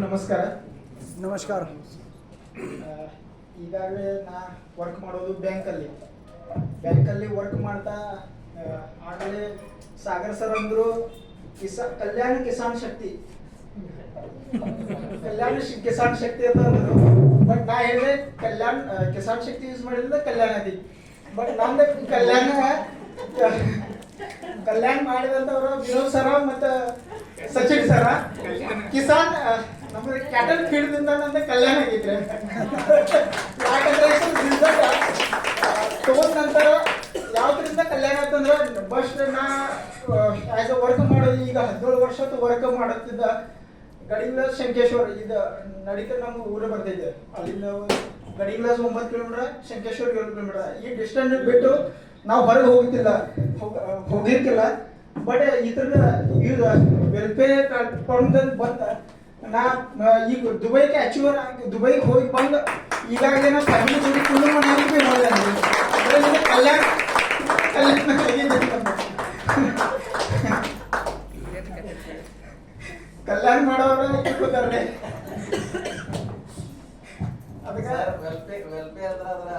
ನಮಸ್ಕಾರ. ನಮಸ್ಕಾರ. ಈಗಾಗಲೇ ನಾ ವರ್ಕ್ ಮಾಡೋದು ಬ್ಯಾಂಕಲ್ಲಿ ವರ್ಕ್ ಮಾಡ್ತಾ ಆಗಲೇ ಸಾಗರ್ ಸರ್ ಅಂದರು ಕಲ್ಯಾಣ ಕಿಸಾನ್ ಶಕ್ತಿ ಅಂತ ಅಂದರು. ಬಟ್ ನಾ ಹೇಳಿದೆ ಕಿಸಾನ್ ಶಕ್ತಿ ಯೂಸ್ ಮಾಡಿದ್ರೆ ಕಲ್ಯಾಣ ಐತಿ. ಬಟ್ ನಂದು ಕಲ್ಯಾಣ ಮಾಡಿದಂಥವ್ರು ವಿನೋದ್ ಸರ ಮತ್ತು ಸಚಿನ್ ಸರ ಕಿಸಾನ್ ನಮ್ದು ಕ್ಯಾಟಲ್ ಫೀಲ್ಡ್ದಿಂದ ನಂದು ಕಲ್ಯಾಣ ಆಗೈತ್ರಿ. ಯಾಕಂದ್ರೆ ತಗೊಂಡ ನಂತರ ಯಾವ್ದ್ರಿಂದ ಕಲ್ಯಾಣ ಆಯ್ತಂದ್ರೆ ಬಸ್ಟ್ ನಾ ಆಸ್ ಅ ವರ್ಕ್ ಮಾಡೋದು ಈಗ 17 ವರ್ಷ ವರ್ಕ್ ಮಾಡುತ್ತಿದ್ದ ಗಡಿಗ್ಲಾಸ್ ಶಂಕೇಶ್ವರ ಇದು ನಡೀತಾ ನಮ್ಮ ಊರು ಬರ್ತೈತೆ. ಅಲ್ಲಿಂದ ಗಡಿಗ್ಲಾಸ್ 9 ಕಿಲೋಮೀಟರ್, ಶಂಕೇಶ್ವರ 7 ಕಿಲೋಮೀಟರ್. ಈ ಡಿಸ್ಟೆನ್ಸ್ ಬಿಟ್ಟು ನಾವು ಹೊರಗೆ ಹೋಗಿರ್ಕಿಲ್ಲ. ಬಟ್ ಇದ್ರದ ಈಗ ವೆಲ್ಫೇರ್ ಪ್ಲಾಟ್ಫಾರ್ಮ್ದಲ್ಲಿ ಬಂದ ನಾ ಈಗ ದುಬೈಗೆ ಅಚೀವರ್ ಆಗಿ ದುಬೈಗೆ ಹೋಗಿ ಬಂದು ಈಗಾಗಲೇ ನಾವು ಫ್ಯಾಮಿಲಿ ಜೊತೆ ಕುಟುಂಬ ಮಾಡಿದ್ವಿ ನೋಡಿದೆ. ಅದರಲ್ಲಿ ಕಲ್ಯಾಣ ಕಲ್ಯಾಣ ಮಾಡೋರು ಕೂತಾರೆ. ಅದಕ್ಕೆ ವೆಲ್ಫೇರ್ ಅಂದ್ರೆ ಅದರ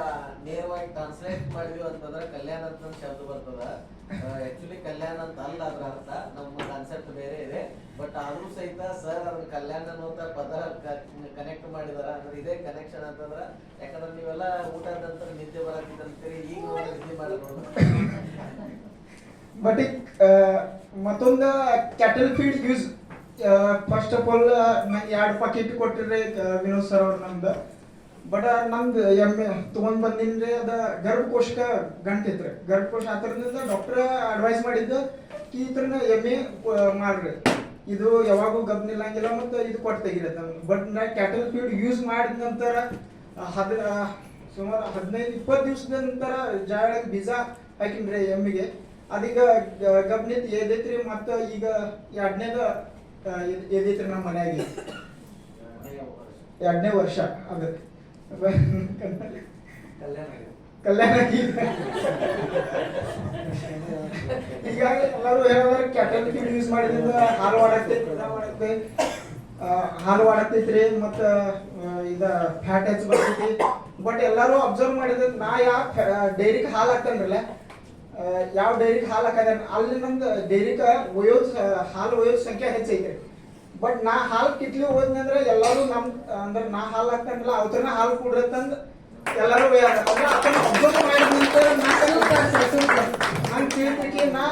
ನೇರವಾಗಿ ಟ್ರಾನ್ಸ್ಲೇಟ್ ಮಾಡಿದ್ವಿ ಅಂತಂದ್ರೆ ಕಲ್ಯಾಣ ಅಂತ ಶಬ್ದ ಬರ್ತದ. ಆಕ್ಚುಲಿ ಕಲ್ಯಾಣ ಅಂತ ಅಲ್ಲ ಅದ್ರ ಅರ್ಥ, ನಮ್ಮ ಕಾನ್ಸೆಪ್ಟ್ ಬೇರೆ ಇದೆ. ಬಟ್ ಆದ್ರೂ ಸಹಿತ ಸರ್ ಅದ್ರ ಕಲ್ಯಾಣ ಅನ್ನುವಂತ ಪದ ಕನೆಕ್ಟ್ ಮಾಡಿದಾರ. ಅಂದ್ರೆ ಇದೇ ಕನೆಕ್ಷನ್ ಅಂತಂದ್ರ ಯಾಕಂದ್ರೆ ನೀವೆಲ್ಲ ಊಟದ ನಂತರ ನಿದ್ದೆ ಬರತ್ತಿದ್ದಂತೀರಿ, ಈಗ ನಿದ್ದೆ ಮಾಡಬಹುದು. ಬಟ್ ಮತ್ತೊಂದು cattle feed use first of all 2 packet ಕೊಟ್ಟಿರಿ ವಿನೋದ್ ಸರ್ ಅವ್ರು ನಮ್ದು. ಬಟ್ ನಮ್ದು ಎಮ್ಮೆ ತೊಗೊಂಡ್ ಬಂದಿನ್ರಿ ಅದ ಗರ್ಭಕೋಶಕ ಗಂಟಿತ್ರಿ. ಗರ್ಭಕೋಶ ಆತರದಿಂದ ಡಾಕ್ಟರ್ ಅಡ್ವೈಸ್ ಮಾಡಿದ್ದು ಈ ಥರನ ಎಮ್ಮೆ ಮಾಡ್ರಿ, ಇದು ಯಾವಾಗೂ ಗಬ್ ನಿಲ್ಲಂಗಿಲ್ಲ ಮತ್ತು ಇದು ಕೊಟ್ಟು ತೆಗಿರತ್ತೆ ನಮ್ಗೆ. ಬಟ್ ನಾ ಕ್ಯಾಟಲ್ ಫೀಡ್ ಯೂಸ್ ಮಾಡಿದ ನಂತರ ಸುಮಾರು 15-20 ದಿವಸದ ನಂತರ ಜಾಳಕ್ಕೆ ಬೀಜ ಹಾಕಿನ್ರಿ ಎಮ್ಮಿಗೆ. ಅದೀಗ ಗಬ್ನಿತ್ ಎದೈತ್ರಿ. ಮತ್ತು ಈಗ 2ನೇದು ಎದೈತ್ರಿ ನಮ್ಮ ಮನೆಯಾಗಿ 2ನೇ ವರ್ಷ ಆಗತ್ತೆ. ಕಲ್ಯಾಣ ಹೀಗಾಗಿ ಎಲ್ಲರೂ ಹೇಳಿದ್ರೆ ಕ್ಯಾಟಲ್ ಫೀಡ್ ಯೂಸ್ ಮಾಡಿದ್ರಿಂದ ಹಾಲು ವಾಡತೈತ್ರಿ ಮತ್ತು ಇದ ಫ್ಯಾಟ್ ಹೆಚ್ಚು ಬರ್ತೈತಿ. ಬಟ್ ಎಲ್ಲರೂ ಅಬ್ಸರ್ವ್ ಮಾಡಿದ್ರೆ ನಾ ಯಾವ ಡೈರಿಗೆ ಹಾಲು ಹಾಕ್ತಂದ್ರಲ್ಲ, ಯಾವ ಡೈರಿಗೆ ಹಾಲು ಹಾಕದ ಅಲ್ಲಿ ನಮ್ದು ಡೈರಿಗೆ ಹಾಲು ಒಯ್ಯೋದು ಸಂಖ್ಯೆ ಹೆಚ್ಚೈತ್ರಿ. ಬಟ್ ನಾ ಹಾಲು ಕಿಟ್ಲಿ ಹೋದ್ನಂದ್ರೆ ಎಲ್ಲರೂ ಅಂದ್ರೆ ನಾ ಹಾಲು ಹಾಕ್ತಾನಲ್ಲ ಅವ್ರನ್ನ ಹಾಲು ಕೊಡ್ರತ್ತಂದು ಎಲ್ಲರೂ ಅಬ್ಸರ್ವ್ ಮಾಡಿದ ನಂಗೆ ತಿಳಿದಕ್ಕೆ ನಾ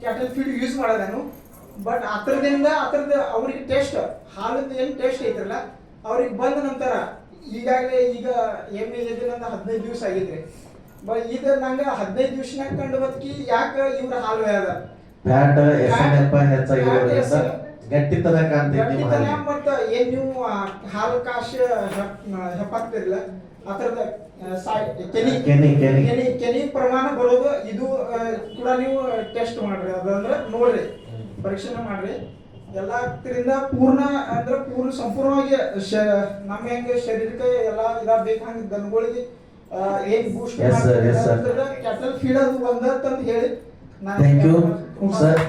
ಕ್ಯಾಟಲ್ ಫೀಡ್ ಯೂಸ್ ಮಾಡೋದನು. ಬಟ್ ಅದ್ರದ್ದು ಅವ್ರಿಗೆ ಟೇಸ್ಟ್ ಹಾಲಿಂದ ಏನು ಟೇಸ್ಟ್ ಐತ್ರಲ್ಲ ಅವ್ರಿಗೆ ಬಂದ ನಂತರ ಈಗಾಗಲೇ ಈಗ ಎಮ್ಮೆ ಎದ್ದಿನಂದ 15 ದಿವಸ ಆಗಿದ್ರಿ. ಬಟ್ ಇದು ನಂಗೆ 15 ದಿವಸನಾಗ ಕಂಡು ಬದುಕಿ ಯಾಕೆ ಇವ್ರ ಹಾಲು ಅದ ಗಟ್ಟಿತನ ಕಾಣ್ತೈತಿ. ಮತ್ತು ಏನ್ ನೀವು ಹಾಲು ಕಾಶ ಹೆಪ್ಪಾಗ್ತಿರಲ್ಲ ಅದರದ ಕೆನಿ ಪ್ರಮಾಣ ಬರೋದು ಇದು ಕೂಡ ನೀವು ಟೆಸ್ಟ್ ಮಾಡ್ರಿ. ಅದಂದ್ರೆ ನೋಡ್ರಿ, ಪರೀಕ್ಷೆ ಮಾಡ್ರಿ. ಎಲ್ಲದರಿಂದ ಪೂರ್ಣ ಸಂಪೂರ್ಣವಾಗಿ ನಮ್ಮ ಹೆಂಗೆ ಶರೀರಕ್ಕೆ ಎಲ್ಲ ಇದಾಗಬೇಕು ಹಂಗೆ ದನಗಳಿಗೆ ಏನ್ ಬೂಸ್ಟ್ ಕ್ಯಾಟಲ್ ಫೀಡ್ ಅದು ಬಂದಂತ ಹೇಳಿ ಥ್ಯಾಂಕ್ ಯು ಸರ್.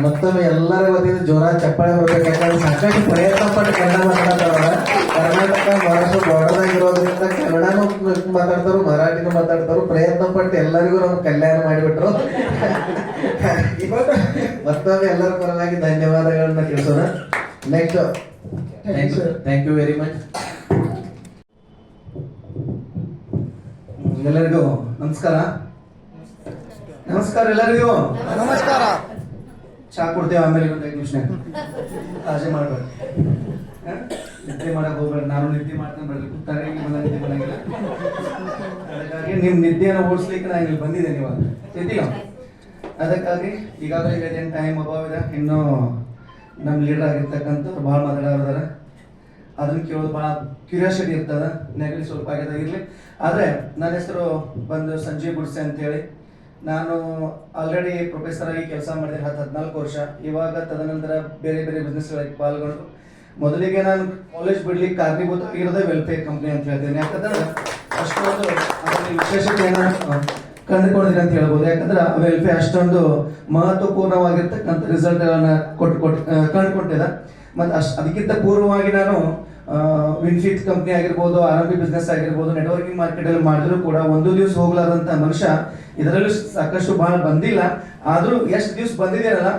ಮತ್ತೊಮ್ಮೆ ಎಲ್ಲರ ವತಿಯಿಂದ ಜೋರ ಚಪ್ಪಾಳೆ ಬರ್ಬೇಕಂದ್ರೆ ಸಾಕಷ್ಟು ಪ್ರಯತ್ನ ಪಟ್ಟು ಕನ್ನಡ ಮಾತಾಡ್ತಾರ. ಕರ್ನಾಟಕ ಮಹಾರಾಷ್ಟ್ರ ಬಾರ್ಡರ್ದಾಗ ಇರೋದ್ರಿಂದ ಕನ್ನಡನೂ ಮಾತಾಡ್ತಾರು, ಮರಾಠಿನೂ ಮಾತಾಡ್ತಾರು. ಪ್ರಯತ್ನ ಪಟ್ಟು ಎಲ್ಲರಿಗೂ ನಮ್ಗೆ ಕಲ್ಯಾಣ ಮಾಡಿಬಿಟ್ರು. ಮತ್ತೊಮ್ಮೆ ಎಲ್ಲರ ಪರವಾಗಿ ಧನ್ಯವಾದಗಳನ್ನ ತಿಳಿಸೋಣ. Next thank you very much. ಎಲ್ಲರಿಗೂ ನಮಸ್ಕಾರ. ನಮಸ್ಕಾರ ಎಲ್ಲರಿಗೂ ನಮಸ್ಕಾರ. ಚಾ ಕೊಡ್ತೇವೆ ಆಮೇಲೆ 5 ನಿಮಿಷ ಕಾಳಜಿ ಮಾಡ್ಬೇಡಿ, ನಿದ್ದೆ ಮಾಡಕ್ ಹೋಗ್ಬೇಡಿ. ನಾನು ನಿದ್ದೆ ಮಾಡ್ತೇನೆ ಬರ್ಲಿ, ಕೂತಾರೆ ನಿದ್ದೆ ಮಾಡಂಗಿಲ್ಲ. ಅದಕ್ಕಾಗಿ ನಿಮ್ ನಿದ್ದೆಯನ್ನು ಓಡಿಸ್ಲಿಕ್ಕೆ ನಾನು ಇಲ್ಲಿ ಬಂದಿದ್ದೇನೆ ಇವಾಗ ತಿಂತೀಯ. ಅದಕ್ಕಾಗಿ ಈಗಾಗಲೇ ಏನು ಟೈಮ್ ಅಭಾವ ಇದೆ. ಇನ್ನು ನಮ್ಮ ಲೀಡರ್ ಆಗಿರ್ತಕ್ಕಂಥವ್ರು ಭಾಳ ಮಾತಾಡೋದಾರ, ಅದನ್ನ ಕೇಳೋದು ಭಾಳ ಕ್ಯೂರಿಯಾಸಿಟಿ ಇರ್ತದ. ನೆಗಡಿ ಸ್ವಲ್ಪ ಆಗಿದೆ ಇರಲಿ. ಆದರೆ ನನ್ನ ಹೆಸರು ಬಂದು ಸಂಜೀವ್ ಗುಡ್ಸೆ ಅಂತೇಳಿ. ನಾನು ಆಲ್ರೆಡಿ ಪ್ರೊಫೆಸರ್ ಆಗಿ ಕೆಲಸ ಮಾಡಿದೆ 14 ವರ್ಷ. ಇವಾಗ ತದನಂತರ ಬೇರೆ ಬೇರೆ ಬಿಸ್ನೆಸ್ಗಳಿಗೆ ಪಾಲ್ಗೊಂಡು ಮೊದಲಿಗೆ ನಾನು ಕಾಲೇಜ್ ಬಿಡ್ಲಿಕ್ಕೆ ಕಾರಣೀಭೂತ ಆಗಿರೋದೇ ವೆಲ್ಫೇರ್ ಕಂಪ್ನಿ ಅಂತ ಹೇಳ್ತೇನೆ. ಯಾಕಂದ್ರೆ ಅಷ್ಟೊಂದು ಅದರಲ್ಲಿ ವಿಶೇಷತೆ ಕಂಡುಕೊಂಡಿದ್ದೀನಿ ಅಂತ ಹೇಳ್ಬೋದು. ಯಾಕಂದ್ರೆ ವೆಲ್ಫೇರ್ ಅಷ್ಟೊಂದು ಮಹತ್ವಪೂರ್ಣವಾಗಿರ್ತಕ್ಕಂಥ ರಿಸಲ್ಟ್ ಕಂಡುಕೊಂಡಿದೆ. ಮತ್ತು ಅದಕ್ಕಿಂತ ಪೂರ್ವವಾಗಿ ನಾನು ವಿನ್ಫಿಟ್ ಕಂಪ್ನಿ ಆಗಿರ್ಬೋದು, ಆರ್.ಎಂ.ಪಿ ಬಿಸ್ನೆಸ್ ಆಗಿರ್ಬೋದು, ನೆಟ್ವರ್ಕಿಂಗ್ ಮಾರ್ಕೆಟ್ ಅಲ್ಲಿ ಮಾಡಿದ್ರು ಕೂಡ ಒಂದು ದಿವಸ ಹೋಗ್ಲಾರಂತ ಮನುಷ್ಯ. ಇದರಲ್ಲೂ ಸಾಕಷ್ಟು ಬಹಳ ಬಂದಿಲ್ಲ, ಆದ್ರೂ ಎಷ್ಟು ದಿವಸ ಬಂದಿದ್ದೀರಲ್ಲ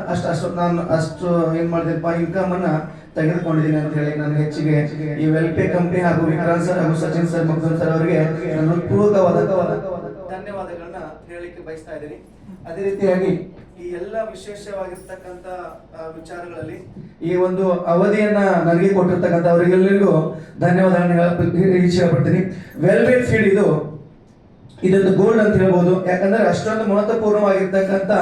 ಅಷ್ಟು ಏನ್ ಮಾಡಿದೆಪ್ಪ, ಇನ್ಕಮ್ ಅನ್ನ ತೆಗೆದುಕೊಂಡಿದ್ದೀನಿ ಅಂತ ಹೇಳಿ ನಾನು ಹೆಚ್ಚಿಗೆ ಈ ವೆಲ್ಪೇ ಕಂಪ್ನಿ ಹಾಗೂ ವಿಕ್ರಾಂತ್ ಸರ್ ಹಾಗೂ ಸಚಿನ್ ಸರ್, ಮಕ್ದಮ್ ಸರ್ ಅವರಿಗೆ ನಾನು ಪೂರ್ವಕವಾದ ಧನ್ಯವಾದಗಳನ್ನ ಹೇಳಲಿಕ್ಕೆ ಬಯಸ್ತಾ ಇದ್ದೀನಿ. ಅದೇ ರೀತಿಯಾಗಿ ಈ ಎಲ್ಲ ವಿಶೇಷವಾಗಿರ್ತಕ್ಕಂಥ ವಿಚಾರಗಳಲ್ಲಿ ಈ ಒಂದು ಅವಧಿಯನ್ನ ನನಗೆ ಕೊಟ್ಟಿರ್ತಕ್ಕಂಥ ಅವರಿಗೆಲ್ಲರಿಗೂ ಧನ್ಯವಾದಗಳನ್ನ ಇಚ್ಛೆ ಪಡ್ತೀನಿ. ವೆಲ್ವೇಟ್ ಫೀಡ್ ಇದೊಂದು ಗೋಲ್ಡ್ ಅಂತ ಹೇಳ್ಬೋದು. ಯಾಕಂದ್ರೆ ಅಷ್ಟೊಂದು ಮಹತ್ವಪೂರ್ಣವಾಗಿರ್ತಕ್ಕಂಥ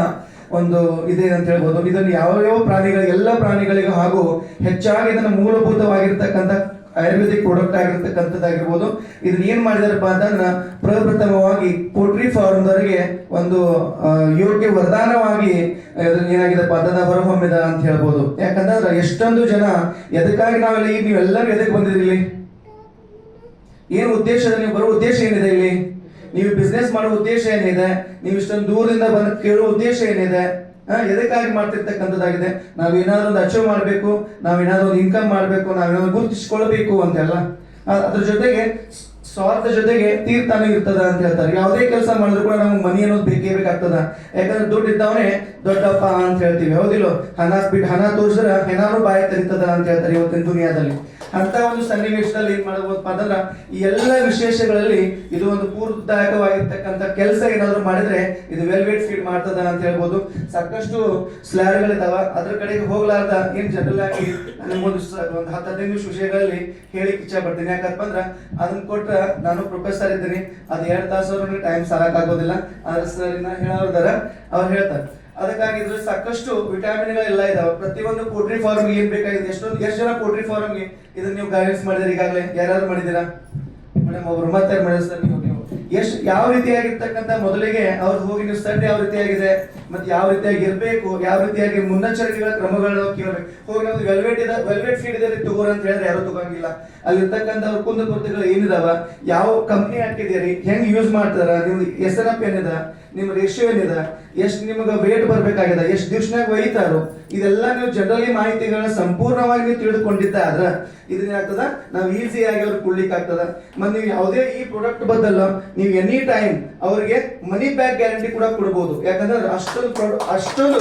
ಒಂದು ಇದೆ ಅಂತ ಹೇಳ್ಬೋದು. ಇದನ್ನು ಯಾವ ಪ್ರಾಣಿಗಳಿಗೆ, ಎಲ್ಲ ಪ್ರಾಣಿಗಳಿಗೂ ಹಾಗೂ ಹೆಚ್ಚಾಗಿ ಇದನ್ನು ಮೂಲಭೂತವಾಗಿರ್ತಕ್ಕಂಥ ಆಯುರ್ವೇದಿಕ್ ಪ್ರಾಡಕ್ಟ್ ಆಗಿರ್ತಕ್ಕಂಥದ್ದಾಗಿರ್ಬೋದು. ಇದನ್ನ ಏನ್ ಮಾಡಿದಾರಪ್ಪ ಅಂತಂದ್ರೆ ಪ್ರಪ್ರಥಮವಾಗಿ ಪೋಲ್ಟ್ರಿ ಫಾರ್ಮ್ದವರಿಗೆ ಒಂದು ಯೋಗ್ಯ ವರದಾನವಾಗಿ ಏನಾಗಿದೆಪ್ಪ ಅಂತಂದ್ರೆ ಹೊರಹೊಮ್ಮಿದ ಅಂತ ಹೇಳ್ಬೋದು. ಯಾಕಂದ್ರೆ ಎಷ್ಟೊಂದು ಜನ ಎದಕ್ಕಾಗಿ ನಾವೆಲ್ಲ ಈಗ ನೀವೆಲ್ಲರೂ ಎದಕ್ಕೆ ಬಂದಿದ್ರಿ ಇಲ್ಲಿ, ಏನು ಉದ್ದೇಶದ, ನೀವು ಬರೋ ಉದ್ದೇಶ ಏನಿದೆ ಇಲ್ಲಿ, ನೀವು ಬಿಸ್ನೆಸ್ ಮಾಡೋ ಉದ್ದೇಶ ಏನಿದೆ, ನೀವು ಇಷ್ಟೊಂದು ದೂರದಿಂದ ಬಂದು ಕೇಳೋ ಉದ್ದೇಶ ಏನಿದೆ, ಎದಕ್ಕಾಗಿ ಮಾಡ್ತಿರ್ತಕ್ಕಂಥದ್ದಾಗಿದೆ. ನಾವೇನಾದ್ರೂ ಒಂದು ಅಚೀವ್ ಮಾಡಬೇಕು, ನಾವೇನಾದ್ರೂ ಒಂದು ಇನ್ಕಮ್ ಮಾಡಬೇಕು, ನಾವೇನಾದ್ರೂ ಗುರುತಿಸ್ಕೊಳ್ಬೇಕು ಅಂತೆಲ್ಲ. ಅದ್ರ ಜೊತೆಗೆ ಸ್ವಾರ್ಥ ಜೊತೆಗೆ ತೀರ್ಥನೂ ಇರ್ತದ ಅಂತ ಹೇಳ್ತಾರೆ. ಯಾವುದೇ ಕೆಲಸ ಮಾಡಿದ್ರು ಕೂಡ ನಮ್ಗೆ ಮನಿ ಅನ್ನೋದು ಬೇಕೇ ಬೇಕಾಗ್ತದ. ಯಾಕಂದ್ರೆ ದುಡ್ಡು ಇದ್ದವನೇ ದೊಡ್ಡಪ್ಪ ಅಂತ ಹೇಳ್ತೀವಿ, ಹೌದಿಲ್ಲ? ಹಣ ತೋರಿಸಿದ್ರೆ ಹೆಣಾನು ಬಾಯಿ ತೆರಿತದ ಅಂತ ಹೇಳ್ತಾರೆ ಇವತ್ತಿನ ದುನಿಯಾದಲ್ಲಿ. ಅಂತ ಒಂದು ಸನ್ನಿವೇಶದಲ್ಲಿ ಏನ್ ಮಾಡಬಹುದಪ್ಪ ಅಂತಂದ್ರ ಈ ಎಲ್ಲ ವಿಶೇಷಗಳಲ್ಲಿ ಇದು ಒಂದು ಪೂರ್ವದಾಯಕವಾಗಿರ್ತಕ್ಕಂಥ ಕೆಲಸ ಏನಾದ್ರು ಮಾಡಿದ್ರೆ ಇದು ವೆಲ್ವೇಟ್ ಫೀಡ್ ಮಾಡ್ತದ ಅಂತ ಹೇಳ್ಬೋದು. ಸಾಕಷ್ಟು ಸ್ಲೈಡ್ಗಳಿದಾವ, ಅದ್ರ ಕಡೆಗೆ ಹೋಗ್ಲಾರ್ದ ಏನ್ ಜನರಲ್ ಆಗಿ ಒಂದು 10-15 ನಿಮಿಷ ವಿಷಯಗಳಲ್ಲಿ ಹೇಳಿಕ್ ಇಚ್ಛೆ ಪಡ್ತೀನಿ. ಯಾಕಪ್ಪ ಅಂದ್ರ ಅದನ್ನ ಕೊಟ್ರ ನಾನು ಪ್ರೊಫೆಸರ್ ಇದ್ದೀನಿ, ಅದು 2 ತಾಸು ಟೈಮ್ ಸಾಕಾಗೋದಿಲ್ಲ. ಆದ್ರೆ ಸರ್ ಹೇಳೋದಾರ ಅವ್ರು ಹೇಳ್ತಾರೆ. ಅದಕ್ಕಾಗಿ ಇದ್ರ ಸಾಕಷ್ಟು ವಿಟಾಮಿನ್ಗಳೆಲ್ಲ ಇದಾವೆ. ಪ್ರತಿಯೊಂದು ಪೋಲ್ಟ್ರಿ ಫಾರ್ಮ್ ಏನ್ ಬೇಕಾಗಿದೆ, ಎಷ್ಟು ಜನ ಪೋಲ್ಟ್ರಿ ಫಾರ್ಮ್ಗೆ ಇದನ್ನ ನೀವು ಗೈಡೆನ್ಸ್ ಮಾಡಿದಿರಿ ಈಗಾಗಲೇ? ಯಾರು ಮಾಡಿದಿರಾ ಮೇಡಮ್? ಒಬ್ರು ಮತ್ತೆ ಮಾಡಿಸ್ತಾರೆ. ನೀವು ಎಷ್ಟು ಯಾವ ರೀತಿಯಾಗಿರ್ತಕ್ಕಂಥ ಮೊದಲಿಗೆ ಅವ್ರು ಹೋಗಿ ನೀವು ಸಡ್ ಯಾವ ರೀತಿಯಾಗಿದೆ ಮತ್ತೆ ಯಾವ ರೀತಿಯಾಗಿ ಇರಬೇಕು, ಯಾವ ರೀತಿಯಾಗಿ ಮುನ್ನೆಚ್ಚರಿಕೆಗಳ ಕ್ರಮಗಳನ್ನ ಕೇಳಬೇಕು. ಹೋಗಿ ನಮ್ದು ವೆಲ್ವೆಟ್ ಫೀಡ್ ಇದೆ ತಗೋರ ಅಂತ ಹೇಳಿದ್ರೆ ಯಾರು ತಗೋಂಗಿಲ್ಲ. ಅಲ್ಲಿರ್ತಕ್ಕಂಥ ಅವ್ರ ಕುಂದುಕೊರತೆಗಳು ಏನಿದಾವ, ಯಾವ ಕಂಪ್ನಿ ಹಾಕಿದ್ದೀರಿ, ಹೆಂಗ್ ಯೂಸ್ ಮಾಡ್ತಾರ, ನಿಮ್ದು SNF ಏನಿದೆ, ನಿಮ್ಮ ರೇಷಿಯೋ ಏನಿದೆ, ಎಷ್ಟು ನಿಮಗೆ ವೇಟ್ ಬರ್ಬೇಕಾಗಿದೆ, ಎಷ್ಟು ದಿವ್ಸನಾಗ ಒಯ್ತಾರೋ, ಇದೆಲ್ಲ ನೀವು ಜನರಲಿ ಮಾಹಿತಿಗಳನ್ನ ಸಂಪೂರ್ಣವಾಗಿ ನೀವು ತಿಳಿದುಕೊಂಡಿದ್ದ ಆದ್ರ ಇದನ್ನೇನಾಗ್ತದ, ನಾವು ಈಸಿಯಾಗಿ ಅವ್ರಿಗೆ ಕೊಡ್ಲಿಕ್ಕೆ ಆಗ್ತದ. ಮತ್ತೆ ನೀವು ಯಾವುದೇ ಈ ಪ್ರಾಡಕ್ಟ್ ಬದಲ್ಲ ನೀವು ಎನಿ ಟೈಮ್ ಅವ್ರಿಗೆ ಮನಿ ಬ್ಯಾಕ್ ಗ್ಯಾರಂಟಿ ಕೂಡ ಕೊಡಬಹುದು. ಯಾಕಂದ್ರೆ ಅಷ್ಟೊಂದು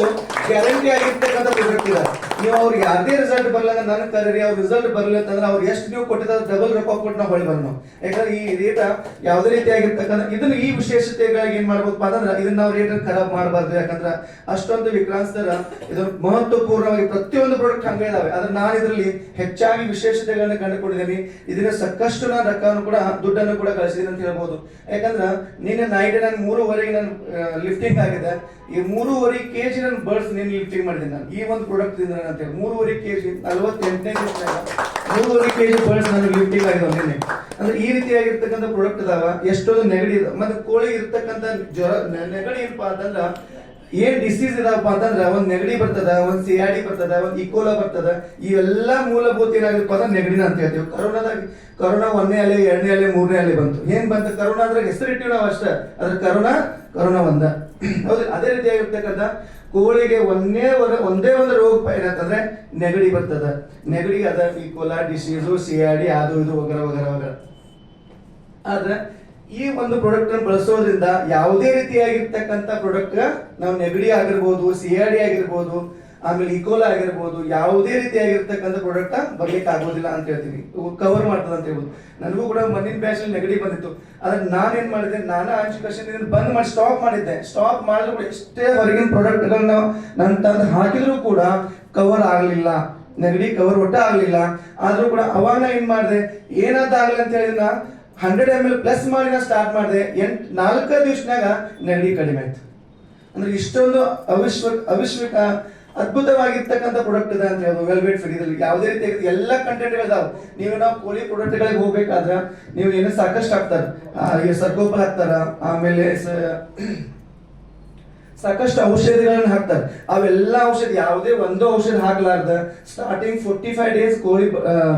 ಗ್ಯಾರಂಟಿ ಆಗಿರ್ತಕ್ಕಂಥ ಪ್ರಾಡಕ್ಟ್ ಇದೆ. ನೀವು ಅವ್ರಿಗೆ ಯಾರದೇ ರಿಸಲ್ಟ್ ಬರಲ್ಲ ನನಗೆ ಕರೀರಿ, ಅವ್ರ ರಿಸಲ್ಟ್ ಬರಲಿಲ್ಲ ಅಂತಂದ್ರೆ ಅವ್ರು ಎಷ್ಟು ನೀವು ಕೊಟ್ಟಿದ್ದ ಡಬಲ್ ರೊಕ್ಕ ಕೊಟ್ಟು ನಾವು ಹೊಳಿ ಬಂದು. ಯಾಕಂದ್ರೆ ಈ ರೇಟ್ ಯಾವುದೇ ರೀತಿ ಆಗಿರ್ತಕ್ಕಂಥ ಇದನ್ನು ಈ ವಿಶೇಷತೆಗಾಗಿ ಏನ್ ಮಾಡ್ಬೋದಪ್ಪ ಅಂತಂದ್ರೆ ಇದನ್ನ ನಾವು ರೇಟ್ ಖರಾಬ್ ಮಾಡಬಾರ್ದು. ಯಾಕಂದ್ರೆ ಅಷ್ಟೊಂದು ವಿಕ್ರಾಂತರ ಇದು ಮಹತ್ವಪೂರ್ಣವಾಗಿ ಪ್ರತಿಯೊಂದು ಪ್ರಾಡಕ್ಟ್ ಹಂಗೆ ಇದಾವೆ. ಆದ್ರೆ ನಾನು ಇದರಲ್ಲಿ ಹೆಚ್ಚಾಗಿ ವಿಶೇಷತೆಗಳನ್ನ ಕಂಡುಕೊಂಡಿದ್ದೀನಿ. ಇದನ್ನ ಸಾಕಷ್ಟು ನಾನು ರೊಕ್ಕವನ್ನು ಕೂಡ ದುಡ್ಡನ್ನು ಕೂಡ ಗಳಿಸಿದ್ದೀನಿ ಅಂತ ಹೇಳ್ಬೋದು. ಯಾಕಂದ್ರೆ ನಿನ್ನೆ ನೈಟ್ ನಾನು 3:30 ನಾನು ಲಿಫ್ಟಿಂಗ್ ಆಗಿದೆ. ಈ 3.5 kg ನಾನು ಬರ್ಡ್ಸ್ ನೀನು ಲಿಫ್ಟಿಂಗ್ ಮಾಡಿದ್ದೀನಿ ನಾನು ಈ ಒಂದು ಪ್ರಾಡಕ್ಟ್ ಇಂದ ಅಂತ ಹೇಳಿ. 3.5 kg 48ನೇ ದಿವಸ 3.5 kg ಬರ್ಡ್ಸ್ ನಾನು ಲಿಫ್ಟಿಂಗ್ ಆಗಿದ್ದಾವೆ ನಿನ್ನೆ. ಅಂದ್ರೆ ಈ ರೀತಿಯಾಗಿರ್ತಕ್ಕಂಥ ಪ್ರಾಡಕ್ಟ್ ಇದಾವ. ಎಷ್ಟೊಂದು ನೆಗಡಿ ಇದೆ, ಮತ್ತೆ ಕೋಳಿ ಇರ್ತಕ್ಕಂಥ ಜ್ವರ ನೆಗಡಿ ಏನಪ್ಪಾ ಅಂತಂದ್ರ ಏನ್ ಡಿಸೀಸ್ ಇದಾವಪ್ಪ ಅಂತಂದ್ರ ಒಂದ್ ನೆಗಡಿ ಬರ್ತದ, ಒಂದ್ CRD ಬರ್ತದ, ಒಂದ್ ಇಕೋಲಾ ಬರ್ತದ. ಇವೆಲ್ಲ ಮೂಲಭೂತ ಏನಾಗಿರಪ್ಪ ಅಂದ್ರೆ ನೆಗಡಿನ ಅಂತ ಹೇಳ್ತೀವಿ. ಕರೋನಾ 1ನೇ ಅಲೆ 2ನೇ ಅಲೆ 3ನೇ ಅಲೆ ಬಂತು. ಏನ್ ಬಂತು ಕರೋನಾ ಅಂದ್ರೆ ಹೆಸರಿಟ್ಟಿವಿ ನಾವು ಅಷ್ಟೇ, ಅದ್ರ ಕರೋನಾ ಒಂದ ಹೌದು. ಅದೇ ರೀತಿಯಾಗಿರ್ತಕ್ಕಂಥ ಕೋಳಿಗೆ ಒಂದೇ ಒಂದು ರೋಗ ಏನಂತಂದ್ರೆ ನೆಗಡಿ ಬರ್ತದ. ನೆಗಡಿ ಅದ ಇಕೋಲಾ ಡಿಸೀಸು, CRD ಅದು ಇದು ವಗರ ವಗರ ವಗರ. ಆದ್ರೆ ಈ ಒಂದು ಪ್ರಾಡಕ್ಟ್ ಅನ್ನು ಬಳಸೋದ್ರಿಂದ ಯಾವುದೇ ರೀತಿಯಾಗಿರ್ತಕ್ಕಂಥ ಪ್ರಾಡಕ್ಟ್ ನಾವು ನೆಗಡಿ ಆಗಿರ್ಬೋದು, CRD ಆಗಿರ್ಬೋದು, ಆಮೇಲೆ ಇಕೋಲಾ ಆಗಿರ್ಬೋದು, ಯಾವುದೇ ರೀತಿಯಾಗಿರ್ತಕ್ಕಂಥ ಪ್ರಾಡಕ್ಟ್ ಬರ್ಲಿಕ್ಕೆ ಆಗೋದಿಲ್ಲ ಅಂತ ಹೇಳ್ತೀವಿ. ಕವರ್ ಮಾಡ್ತದ ಅಂತ ಹೇಳ್ಬೋದು. ನನಗೂ ಕೂಡ ಮಣ್ಣಿನ ಬ್ಯಾಚ್ ನೆಗಡಿ ಬಂದಿತ್ತು. ಆದ್ರೆ ನಾನೇನ್ ಮಾಡಿದೆ, ನಾನು ಆಂಚಿಕೇಶನ್ ಬಂದ್ ಮಾಡಿ ಸ್ಟಾಪ್ ಮಾಡಿದ್ದೆ. ಸ್ಟಾಪ್ ಮಾಡಿದ್ರು ಕೂಡ ಎಷ್ಟೇ ಹೊರಗಿನ ಪ್ರಾಡಕ್ಟ್ಗಳನ್ನ ನಾನು ತಂದು ಹಾಕಿದ್ರು ಕೂಡ ಕವರ್ ಆಗ್ಲಿಲ್ಲ, ನೆಗಡಿ ಕವರ್ ಒಟ್ಟ ಆಗ್ಲಿಲ್ಲ. ಆದ್ರೂ ಕೂಡ ಅವಾಗ ಏನ್ ಮಾಡಿದೆ, ಏನಾದ ಆಗ್ಲಿ ಅಂತ ಹೇಳಿದ 100 ml ಪ್ಲಸ್ ಮಾಡಿ ನಾ ಸ್ಟಾರ್ಟ್ ಮಾಡಿದೆ. 4 ದಿವಸನಾಗ ನೆಗಡಿ ಕಡಿಮೆ ಆಯ್ತು. ಅಂದ್ರೆ ಇಷ್ಟೊಂದು ಅವಿಶ್ವಕ ಅದ್ಭುತವಾಗಿರ್ತಕ್ಕಂಥ ಪ್ರಾಡಕ್ಟ್ ಇದೆ ಅಂತ ಹೇಳ್ಬೋದು ವೆಲ್ವೆಟ್ ಫೀಡ್. ಇದರಲ್ಲಿ ಯಾವುದೇ ರೀತಿ ಎಲ್ಲ ಕಂಟೆಂಟ್ ಇದಾವೆ. ನೀವು ನಾವು ಕೋಳಿ ಪ್ರಾಡಕ್ಟ್ ಗಳಿಗೆ ಹೋಗ್ಬೇಕಾದ್ರೆ ನೀವು ಏನೋ ಸಾಕಷ್ಟು ಹಾಕ್ತಾರ, ಸರ್ಕೋಪಲ್ ಹಾಕ್ತಾರ, ಆಮೇಲೆ ಸಾಕಷ್ಟು ಔಷಧಿಗಳನ್ನ ಹಾಕ್ತಾರೆ. ಅವೆಲ್ಲ ಔಷಧಿ ಯಾವುದೇ ಒಂದು ಔಷಧ ಹಾಕ್ಲಾರ್ದ ಸ್ಟಾರ್ಟಿಂಗ್ 45 ಡೇಸ್ ಕೋಳಿ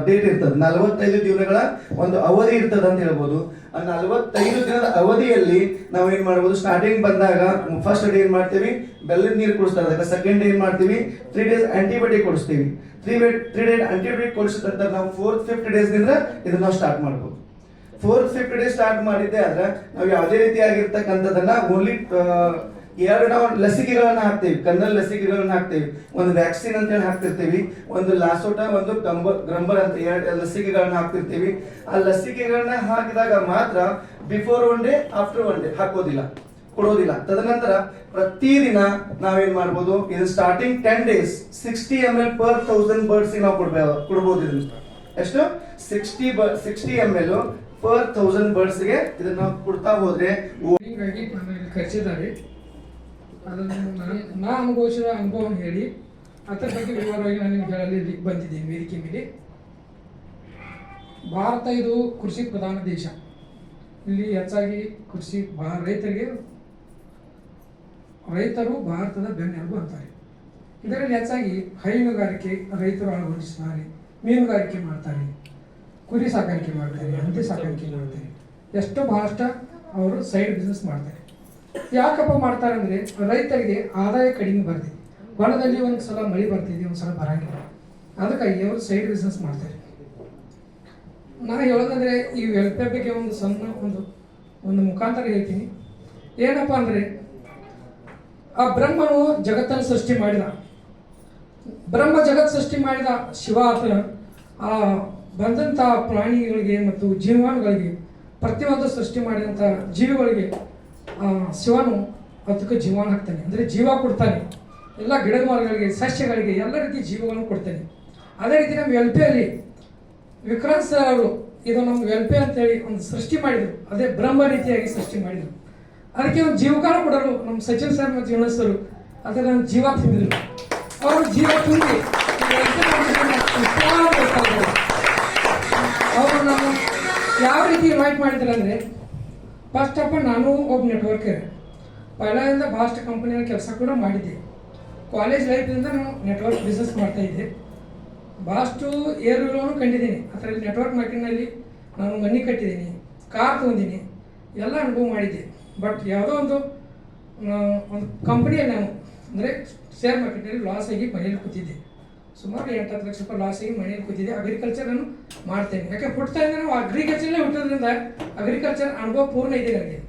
ಡೇಟ್ ಇರ್ತದೆ, 45 ದಿನಗಳ ಒಂದು ಅವಧಿ ಇರ್ತದೆ ಅಂತ ಹೇಳ್ಬೋದು. ಆ 45 ದಿನದ ಅವಧಿಯಲ್ಲಿ ನಾವು ಏನ್ ಮಾಡ್ಬೋದು, ಸ್ಟಾರ್ಟಿಂಗ್ ಬಂದಾಗ ಫಸ್ಟ್ ಡೇ ಏನ್ ಮಾಡ್ತೀವಿ, ಬೆಲ್ಲದ ನೀರು ಕುಡಿಸ್ತಾರೆ. ಅದಕ್ಕೆ ಸೆಕೆಂಡ್ ಡೇ ಏನ್ ಮಾಡ್ತೀವಿ, 3 ಡೇಸ್ ಆಂಟಿಬಯೋಟಿಕ್ ಕೊಡಿಸ್ತೀವಿ. 3 ಡೇಸ್ ಆಂಟಿಬಯೋಟಿಕ್ ಕೊಡಿಸಿದ ನಂತರ ನಾವು 4th 5th ಡೇಸ್ ನಿಂದ ಇದನ್ನ ನಾವು ಸ್ಟಾರ್ಟ್ ಮಾಡ್ಬೋದು. 4th 5th ಡೇ ಸ್ಟಾರ್ಟ್ ಮಾಡಿದ್ದೆ ಆದ್ರೆ ನಾವು ಯಾವುದೇ ರೀತಿಯಾಗಿರ್ತಕ್ಕಂಥದ್ದನ್ನ ಓನ್ಲಿ 2 ನಾವು ಲಸಿಕೆಗಳನ್ನ ಹಾಕ್ತೀವಿ, ಕನ್ನಲ್ ಲಸಿಕೆಗಳನ್ನ ಹಾಕ್ತೀವಿ. ಒಂದು ವ್ಯಾಕ್ಸಿನ್ ಅಂತ ಹೇಳಿ ಹಾಕ್ತಿರ್ತೀವಿ, ಒಂದು ಲಾಸೋಟ, ಒಂದು ಗ್ರಂಬರ್ ಅಂತ 2 ಲಸಿಕೆಗಳನ್ನ ಹಾಕ್ತಿರ್ತೀವಿ. ಆ ಲಸಿಕೆಗಳನ್ನ ಹಾಕಿದಾಗ ಮಾತ್ರ ಬಿಫೋರ್ 1 ಡೇ ಆಫ್ಟರ್ 1 ಡೇ ಹಾಕೋದಿಲ್ಲ, ಕೊಡೋದಿಲ್ಲ. ತದನಂತರ ಪ್ರತಿದಿನ ನಾವೇನ್ ಮಾಡ್ಬೋದು, ಇದು starting 10 days 60 ml per 1000 birds ನಾವು ಕೊಡ್ಬೋದು. ಇದನ್ನ ಎಷ್ಟು 60 ml per 1000 birds ಗೆ ಇದನ್ನ ನಾವು ಕೊಡ್ತಾ ಹೋದ್ರೆ ಹೀಗಾಗಿ ನಮ್ಮಲ್ಲಿ ಕರೆಸಿದ್ದಾರೆ. ಅದನ್ನು ನಾ ಅನುಭವಿಸಿದ ಅನುಭವವನ್ನು ಹೇಳಿ ಅದರ ಬಗ್ಗೆ ವಿವರವಾಗಿ ನಾನು ನಿಮ್ಗೆ ಹೇಳಲಿ ಬಂದಿದ್ದೀನಿ ವೇದಿಕೆ ಮೇಲೆ. ಭಾರತ ಇದು ಕೃಷಿ ಪ್ರಧಾನ ದೇಶ. ಇಲ್ಲಿ ಹೆಚ್ಚಾಗಿ ಕೃಷಿ ರೈತರು ಭಾರತದ ಬೆನ್ನೆಲುಬು ಅಂತಾರೆ. ಇದರಲ್ಲಿ ಹೆಚ್ಚಾಗಿ ಹೈನುಗಾರಿಕೆ ರೈತರು ಅಳವಡಿಸುತ್ತಾರೆ, ಮೀನುಗಾರಿಕೆ ಮಾಡ್ತಾರೆ, ಕುರಿ ಸಾಕಾಣಿಕೆ ಮಾಡ್ತಾರೆ, ಹಂದಿ ಸಾಕಾಣಿಕೆ ಮಾಡ್ತಾರೆ, ಎಷ್ಟೋ ಬಹಳಷ್ಟು ಅವರು ಸೈಡ್ ಬಿಸ್ನೆಸ್ ಮಾಡ್ತಾರೆ. ಯಾಕಪ್ಪ ಮಾಡ್ತಾರೆ ಅಂದರೆ ರೈತರಿಗೆ ಆದಾಯ ಕಡಿಮೆ ಬರ್ತಿದೆ. ಹೊಲದಲ್ಲಿ ಒಂದು ಸಲ ಮಳೆ ಬರ್ತಿದೆ, ಒಂದು ಸಲ ಬರಂಗಿಲ್ಲ. ಅದಕ್ಕಾಗಿ ಅವರು ಸೈಡ್ ಬಿಸ್ನೆಸ್ ಮಾಡ್ತಾರೆ. ನಾನು ಹೇಳೋದಂದರೆ ಈ ವೆಲ್ಫೇರ್ ಬಗ್ಗೆ ಒಂದು ಸಣ್ಣ ಒಂದು ಮುಖಾಂತರ ಹೇಳ್ತೀನಿ. ಏನಪ್ಪ ಅಂದರೆ ಆ ಬ್ರಹ್ಮನು ಜಗತ್ತನ್ನು ಸೃಷ್ಟಿ ಮಾಡಿದ. ಬ್ರಹ್ಮ ಜಗತ್ ಸೃಷ್ಟಿ ಮಾಡಿದ ಶಿವ ಆತನ ಆ ಬಂದಂಥ ಪ್ರಾಣಿಗಳಿಗೆ ಮತ್ತು ಜೀವಾಣುಗಳಿಗೆ ಪ್ರತಿಯೊಂದು ಸೃಷ್ಟಿ ಮಾಡಿದಂಥ ಜೀವಿಗಳಿಗೆ ಶಿವನು ಅದಕ್ಕೆ ಜೀವನ ಹಾಕ್ತಾನೆ, ಅಂದರೆ ಜೀವ ಕೊಡ್ತಾನೆ. ಎಲ್ಲ ಗಿಡ ಮರಗಳಿಗೆ, ಸಸ್ಯಗಳಿಗೆ ಎಲ್ಲ ರೀತಿ ಜೀವಗಳನ್ನು ಕೊಡ್ತಾನೆ. ಅದೇ ರೀತಿ ನಮ್ಮ ವೆಲ್ಪೆಯಲ್ಲಿ ವಿಕ್ರಾಂತ್ ಸರ್ ಅವರು ಇದು ನಮ್ಮ ವೆಲ್ಪೆ ಅಂತೇಳಿ ಒಂದು ಸೃಷ್ಟಿ ಮಾಡಿದರು. ಅದೇ ಬ್ರಹ್ಮ ರೀತಿಯಾಗಿ ಸೃಷ್ಟಿ ಮಾಡಿದರು. ಅದಕ್ಕೆ ಒಂದು ಜೀವಕಾಲ ಕೊಡಲು ನಮ್ಮ ಸಚಿನ್ ಸರ್ ಮತ್ತು ಯುನಸ್ ಸರ್ ಅದರ ನನ್ನ ಜೀವ ತುಂಬಿದರು. ಅವರು ಜೀವ ತುಂಬಿ ಅವರು ನಾನು ಯಾವ ರೀತಿ ಇನ್ವೈಟ್ ಮಾಡಿದ್ರು ಅಂದರೆ, ಫಸ್ಟ್ ಆಫ್ ಆಲ್ ನಾನು ಒಬ್ಬ ನೆಟ್ವರ್ಕರ್. ಪೈಲಾದಿಂದ ಭಾಳಷ್ಟು ಕಂಪನಿಯ ಕೆಲಸ ಕೂಡ ಮಾಡಿದ್ದೆ. ಕಾಲೇಜ್ ಲೈಫಿಂದ ನಾನು ನೆಟ್ವರ್ಕ್ ಬಿಸ್ನೆಸ್ ಮಾಡ್ತಾಯಿದ್ದೆ. ಭಾಳಷ್ಟು ಏರುಗಳನ್ನು ಕಂಡಿದ್ದೀನಿ. ಅದರಲ್ಲಿ ನೆಟ್ವರ್ಕ್ ಮಾರ್ಕೆಟ್ನಲ್ಲಿ ನಾನು ಮನೆ ಕಟ್ಟಿದ್ದೀನಿ, ಕಾರ್ ತೊಗೊಂಡಿದ್ದೀನಿ, ಎಲ್ಲ ಅನುಭವ ಮಾಡಿದ್ದೆ. ಬಟ್ ಯಾವುದೋ ಒಂದು ಕಂಪ್ನಿಯಲ್ಲಿ ನಾನು ಅಂದರೆ ಶೇರ್ ಮಾರ್ಕೆಟ್ನಲ್ಲಿ ಲಾಸ್ ಆಗಿ ಮನೇಲಿ ಕೂತಿದ್ದೆ. ಸುಮಾರು 8-10 ಲಕ್ಷ ರೂಪಾಯಿ ಲಾಸ್ ಆಗಿ ಮನೇಲಿ ಕೂತಿದ್ದೆ. ಅಗ್ರಿಕಲ್ಚರ್ ನಾನು ಮಾಡ್ತೇನೆ. ಯಾಕೆ ಹುಟ್ಟುತ್ತಾ ನಾವು ಅಗ್ರಿಕಲ್ಚರ್ಲೇ ಹುಟ್ಟೋದ್ರಿಂದ ಅಗ್ರಿಕಲ್ಚರ್ ಅನುಭವ ಪೂರ್ಣ ಇದೆ ನನಗೆ.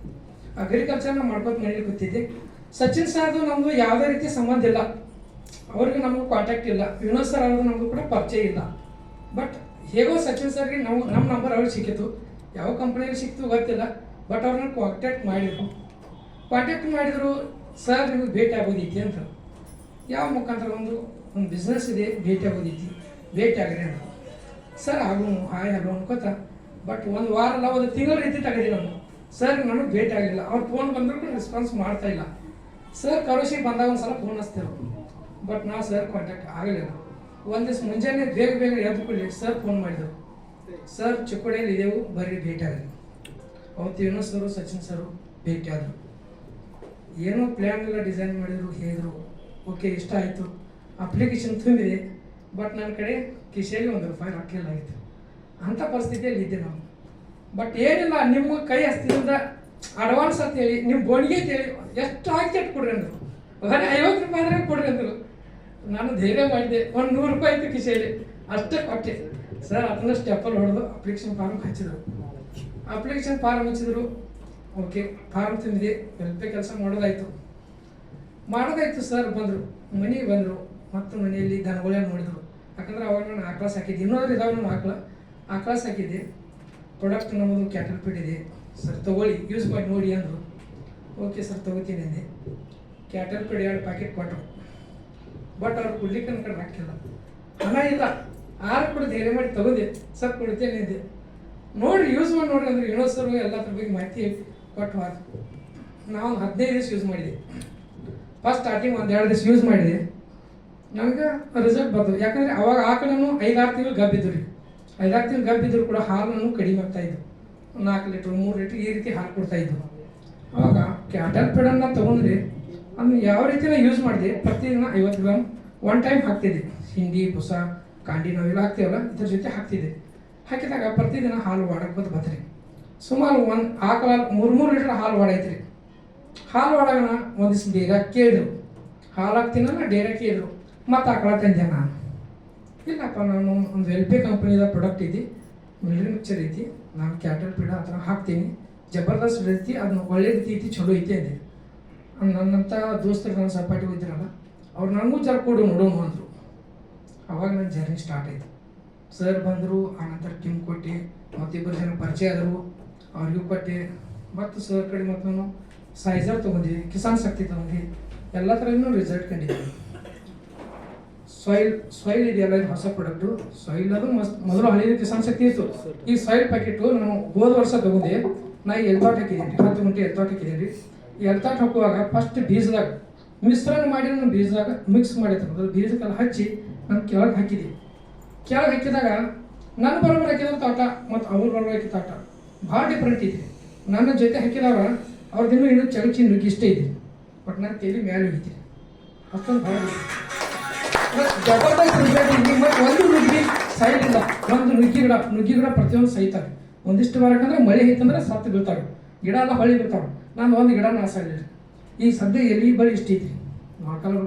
ಅಗ್ರಿಕಲ್ಚರ್ನ ಮಾಡ್ಕೊಂಡು ಮನೇಲಿ ಕೂತಿದ್ದೆ. ಸಚಿನ್ ಸರ್ದು ನಮ್ಮದು ಯಾವುದೇ ರೀತಿ ಸಂಬಂಧ ಇಲ್ಲ, ಅವ್ರಿಗೆ ನಮಗೂ ಕಾಂಟ್ಯಾಕ್ಟ್ ಇಲ್ಲ. ವಿನೋದ್ ಸರ್ ಅವ್ರದ್ದು ನಮಗೂ ಕೂಡ ಪರಿಚಯ ಇಲ್ಲ. ಬಟ್ ಹೇಗೋ ಸಚಿನ್ ಸರ್ಗೆ ನಮ್ಮ ನಂಬರ್ ಅವ್ರಿಗೆ ಸಿಕ್ಕಿತ್ತು. ಯಾವ ಕಂಪ್ನಿಯಲ್ಲಿ ಸಿಕ್ತು ಗೊತ್ತಿಲ್ಲ. ಬಟ್ ಅವ್ರನ್ನ ಕಾಂಟ್ಯಾಕ್ಟ್ ಮಾಡಿದರು. ಸರ್ ನಿಮಗೆ ಭೇಟಿ ಆಗೋದೈತಿ ಅಂತ. ಯಾವ ಮುಖಾಂತರ ಒಂದು ಬಿಸ್ನೆಸ್ ಇದೆ, ಭೇಟಿ ಆಗೋದೈತಿ, ಭೇಟಿ ಆಗ್ರಿ ಅಂತ. ಸರ್ ಆಗೋನು ಹಾಯ್ ಆಗೋ ಅನ್ಕೋತ. ಬಟ್ ಒಂದು ವಾರ ಅಲ್ಲ, ಒಂದು ತಿಂಗಳ ರೀತಿ ತೆಗೆದಿ ನಾನು. ಸರ್ ನನಗೆ ಭೇಟಿ ಆಗಲಿಲ್ಲ. ಅವ್ರು ಫೋನ್ ಬಂದರೂ ಕೂಡ ರೆಸ್ಪಾನ್ಸ್ ಮಾಡ್ತಾ ಇಲ್ಲ. ಸರ್ ಕರೋಶಿಗೆ ಬಂದಾಗ ಒಂದು ಸಲ ಫೋನ್ ಹಚ್ತಿರು. ಬಟ್ ನಾವು ಸರ್ ಕಾಂಟ್ಯಾಕ್ಟ್ ಆಗಲಿಲ್ಲ. ಒಂದು ದಿವಸ ಮುಂಜಾನೆ ಬೇಗ ಎದ್ದು ಕೂಡಲೇ ಸರ್ ಫೋನ್ ಮಾಡಿದರು. ಸರ್ ಚಿಕ್ಕೋಡಿಯಲ್ಲಿ ಇದೆವು, ಬರ್ರಿ ಭೇಟಿ ಆಗಲಿ. ಅವತ್ತು ಯುನಸ್ ಸರು ಸಚಿನ್ ಸರು ಭೇಟಿ ಆದರು. ಏನೋ ಪ್ಲ್ಯಾನ್ ಎಲ್ಲ ಡಿಸೈನ್ ಮಾಡಿದರು, ಹೇಳಿದರು. ಓಕೆ, ಇಷ್ಟ ಆಯಿತು. ಅಪ್ಲಿಕೇಶನ್ ತುಂಬಿದೆ. ಬಟ್ ನನ್ನ ಕಡೆ ಕಿಶೆಯಲ್ಲಿ ₹1 ರೊಕ್ಕಿಲ್ಲ ಆಗಿತ್ತು. ಅಂಥ ಪರಿಸ್ಥಿತಿಯಲ್ಲಿ ಇದ್ದೆ ನಾವು. ಬಟ್ ಏನಿಲ್ಲ, ನಿಮ್ಮ ಕೈ ಹಸ್ತಿದಿಂದ ಅಡ್ವಾನ್ಸ್ ಅಂತೇಳಿ ನಿಮ್ಮ ಬೋಣಿಗೆ ಅಂತೇಳಿ ಎಷ್ಟು ಹಾಕಿ ಕೊಡ್ರಿ ಅಂದರು. ಬರೀ ₹50 ಆದರೆ ಕೊಡ್ರಿ ಅಂದರು. ನಾನು ಧೈರ್ಯ ಮಾಡಿದೆ. ಒಂದು ₹100 ಇತ್ತು ಕಿಶೆಯಲ್ಲಿ, ಅಷ್ಟೇ ಕೊಟ್ಟೆ. ಸರ್ ಅದನ್ನ ಸ್ಟೆಪ್ಪಲ್ಲಿ ಹೊಡೆದು ಅಪ್ಲಿಕೇಶನ್ ಫಾರ್ಮ್ ಹಚ್ಚಿದರು. ಅಪ್ಲಿಕೇಶನ್ ಫಾರ್ಮ್ ಹಚ್ಚಿದ್ರು. ಓಕೆ, ಫಾರ್ಮ್ ತುಂಬಿದೆ. ವೆಲ್ಪೆ ಕೆಲಸ ಮಾಡೋದಾಯಿತು. ಸರ್ ಬಂದರು, ಮನೆಗೆ ಬಂದರು. ಮತ್ತು ಮನೆಯಲ್ಲಿ ದನಗಳನ್ನ ನೋಡಿದ್ರು. ಯಾಕಂದ್ರೆ ಅವಾಗ ನಾನು ಆಕಳ ಸಾಕಿದ್ದೆ. ಇನ್ನೊಂದು ಇದಾವೆ ನಾನು ಆಕಳ ಸಾಕಿದ್ದೆ. ಪ್ರಾಡಕ್ಟ್ ನಮ್ಮದು ಕ್ಯಾಟಲ್ ಫೀಡ್ ಇದೆ ಸರ್, ತೊಗೊಳ್ಳಿ, ಯೂಸ್ ಮಾಡಿ ನೋಡಿ ಅಂದರು. ಓಕೆ ಸರ್, ತೊಗೋತೀನಿ ಅಂದೆ. ಕ್ಯಾಟಲ್ ಫೀಡ್ 2 ಪ್ಯಾಕೆಟ್ ಕೊಟ್ಟರು. ಬಟ್ ಅವ್ರು ಕೊಡ್ಲಿಕ್ಕೆ ನನ್ನ ಕಡೆ ಹಾಕಿಲ್ಲ, ಹಣ ಇಲ್ಲ. ಕೂಡ ಧೈರ್ಯ ಮಾಡಿ ತಗೊಂಡೆ. ಸರ್ ಕೊಡ್ತೇನೆ ಅಂದೆ. ನೋಡಿರಿ, ಯೂಸ್ ಮಾಡಿ ನೋಡ್ರಿ ಅಂದ್ರೆ ವಿನೋದ್ ಸರ್ ಎಲ್ಲದ್ರ ಬಗ್ಗೆ ಮಾಹಿತಿ ಕೊಟ್ಟು ನಾವು 15 ದಿವಸ ಯೂಸ್ ಮಾಡಿದೆ. ಫಸ್ಟ್ ಸ್ಟಾರ್ಟಿಂಗ್ 1-2 ದಿವಸ ಯೂಸ್ ಮಾಡಿದೆ. ನನಗೆ ರಿಸಲ್ಟ್ ಬಂತು. ಯಾಕಂದರೆ ಅವಾಗ ಆಕಳನ್ನು 5-6 ತಿಂಗಳು ಗಬ್ಬಿದ್ದು ರೀ. 5-6 ತಿಂಗಳು ಗಬ್ಬಿದ್ರು ಕೂಡ ಹಾಲನ್ನು ಕಡಿಮೆ ಆಗ್ತಾಯಿದ್ದು. 4 ಲೀಟ್ರ್ 3 ಲೀಟ್ರ್ ಈ ರೀತಿ ಹಾಲು ಕೊಡ್ತಾಯಿದ್ದು. ಅವಾಗ ಕ್ಯಾಟಲ್ ಫೀಡನ್ನು ತೊಗೊಂಡ್ರೆ ಅದನ್ನ ಯಾವ ರೀತಿನ ಯೂಸ್ ಮಾಡಿದೆ, ಪ್ರತಿದಿನ 50 ಗ್ರಾಮ್ ಒನ್ ಟೈಮ್ ಹಾಕ್ತಿದ್ದೆ. ಹಿಂಡಿ, ಬುಸ, ಕಾಂಡಿ ನಾವೆಲ್ಲ ಹಾಕ್ತೀವಲ್ಲ, ಇದ್ರ ಜೊತೆ ಹಾಕ್ತಿದ್ದೆ. ಹಾಕಿದಾಗ ಪ್ರತಿದಿನ ಹಾಲು ವಾಡಕ್ಕೆ ಬತ್ರಿ. ಸುಮಾರು ಒಂದು ಆಕಳ 3 ಲೀಟರ್ ಹಾಲು ವಾಡೈತ್ರಿ. ಹಾಲು ವಾಡಾಗನ ಒಂದಿವ್ಸ ಬೇಗ ಕೇಳಿದ್ರು, ಹಾಲು ಹಾಕ್ತೀನಲ್ಲ ಡೇರೆ ಕೇಳಿದ್ರು. ಮತ್ತು ಆಕಳ ತಂದೆ ನಾನು, ಇಲ್ಲಪ್ಪ ನಾನು ಒಂದು ವೆಲ್ಪೆ ಕಂಪ್ನಿದ ಪ್ರಾಡಕ್ಟ್ ಐತಿ, ಮಿಲ್ಟ್ರಿ ಮಿಕ್ಚರ್ ಐತಿ, ನಾನು ಕ್ಯಾಟಲ್ ಪೀಡ ಆ ಥರ ಹಾಕ್ತೀನಿ, ಜಬರ್ದಸ್ತ್ ಐತಿ, ಅದನ್ನ ಒಳ್ಳೆ ರೀತಿ ಐತಿ, ಚಲೋ ಐತಿ ಅಂದೆ. ನನ್ನಂಥ ದೋಸ್ತರು ನನ್ನ ಸಪಾಟಿ ಹೋಯ್ತಿರಲ್ಲ, ಅವ್ರು ನನಗೂ ಜರ ಕೊಡು ನೋಡೋಣ ಅಂದರು. ಅವಾಗ ನನ್ನ ಜರ್ನಿ ಸ್ಟಾರ್ಟ್ ಆಯಿತು. ಸರ್ ಬಂದರು, ಆನಂತರ ಟಿಮ್ ಕೊಟ್ಟೆ, ಮತ್ತಿಬ್ಬರು ಜನ ಪರಿಚಯ ಆದರು, ಅವ್ರಿಗೂ ಕೊಟ್ಟೆ. ಮತ್ತು ಸರ್ ಕಡೆ ಮತ್ತು ನಾನು ಸೈಜರ್ ತೊಗೊಂಡೆ, ಕಿಸಾನ್ ಶಕ್ತಿ ತೊಗೊಂಡೆ, ಎಲ್ಲ ಥರನೂ ರಿಸಲ್ಟ್ ಕಂಡಿದ್ದೀನಿ. ಸಾಯಿಲ್ ಇದೆಯಲ್ಲ, ಇದು ಹೊಸ ಪ್ರಾಡಕ್ಟು. ಸಾಯಿಲ್ ಅದು ಮೊದಲು ಹಳೆಯ ಕಿಸಾನ್ ಶಕ್ತಿ ಇತ್ತು. ಈ ಸಾಯಿಲ್ ಪ್ಯಾಕೆಟು ನಾನು ಹೋದ ವರ್ಷ ತೊಗೊಂಡೆ. ನಾ ಎಲ್ತಾಟ್ ಹಾಕಿದ್ದೀನಿ, 10 ಗುಂಟೆ ಎಲ್ತಾಟ್ ಹಾಕಿದ್ದೀನಿ. ಈ ಎಲ್ತಾಟ್ ಹಾಕುವಾಗ ಫಸ್ಟ್ ಬೀಜದಾಗ ಮಿಶ್ರಣ ಮಾಡಿ ನಾನು ಬೀಜದಾಗ ಮಿಕ್ಸ್ ಮಾಡಿದ್ರು, ಬೀಜಕ್ಕೆಲ್ಲ ಹಚ್ಚಿ ನಾನು ಕೆಳಗೆ ಹಾಕಿದ್ದೆ. ಕೆಳಗೆ ಹಾಕಿದಾಗ ನನ್ನ ಬರೋಬ್ಬರ ಹಾಕಿದ ತೋಟ ಮತ್ತು ಅವ್ರ ಬರೋಬ್ಬರ ಹಾಕಿದ ತೋಟ ಭಾಳ ಡಿಫ್ರೆಂಟ್ ಇದೆ. ನನ್ನ ಜೊತೆ ಹಾಕಿದಾಗ ಅವ್ರದ್ದು ಇನ್ನೂ ಚಗಚಿ ನುಗ್ಗಿ ಇಷ್ಟ ಇದೆ, ಬಟ್ ನಾನು ತಲೆ ಮೇಲೆ ಹೋಗಿದ್ದೀನಿ. ಅಷ್ಟೊಂದು ಭಾಳ ಜಬರ್ದಸ್ತ್ ರಿಸಲ್ಟ್ ಇದೆ. ಮತ್ತು ಒಂದು ನುಗ್ಗಿ ಸೈಡ್ ಇಲ್ಲ, ಒಂದು ನುಗ್ಗಿ ಗಿಡ ಪ್ರತಿಯೊಂದು ಸಹಿತಾರೆ. ಒಂದಿಷ್ಟು ಬರಕಂದ್ರೆ ಮಳೆ ಐತಂದ್ರೆ ಸತ್ತು ಬೀಳ್ತಾವೆ, ಗಿಡ ಎಲ್ಲ ಹೊಳಿ ಬೀಳ್ತಾವೆ. ನಾನು ಒಂದು ಗಿಡ ನಾಶ ಆಗಿಲ್ಲ. ಈಗ ಸದ್ಯ ಎಲ್ಲಿ ಬಳಿ ಇಷ್ಟ ಐತಿ, 4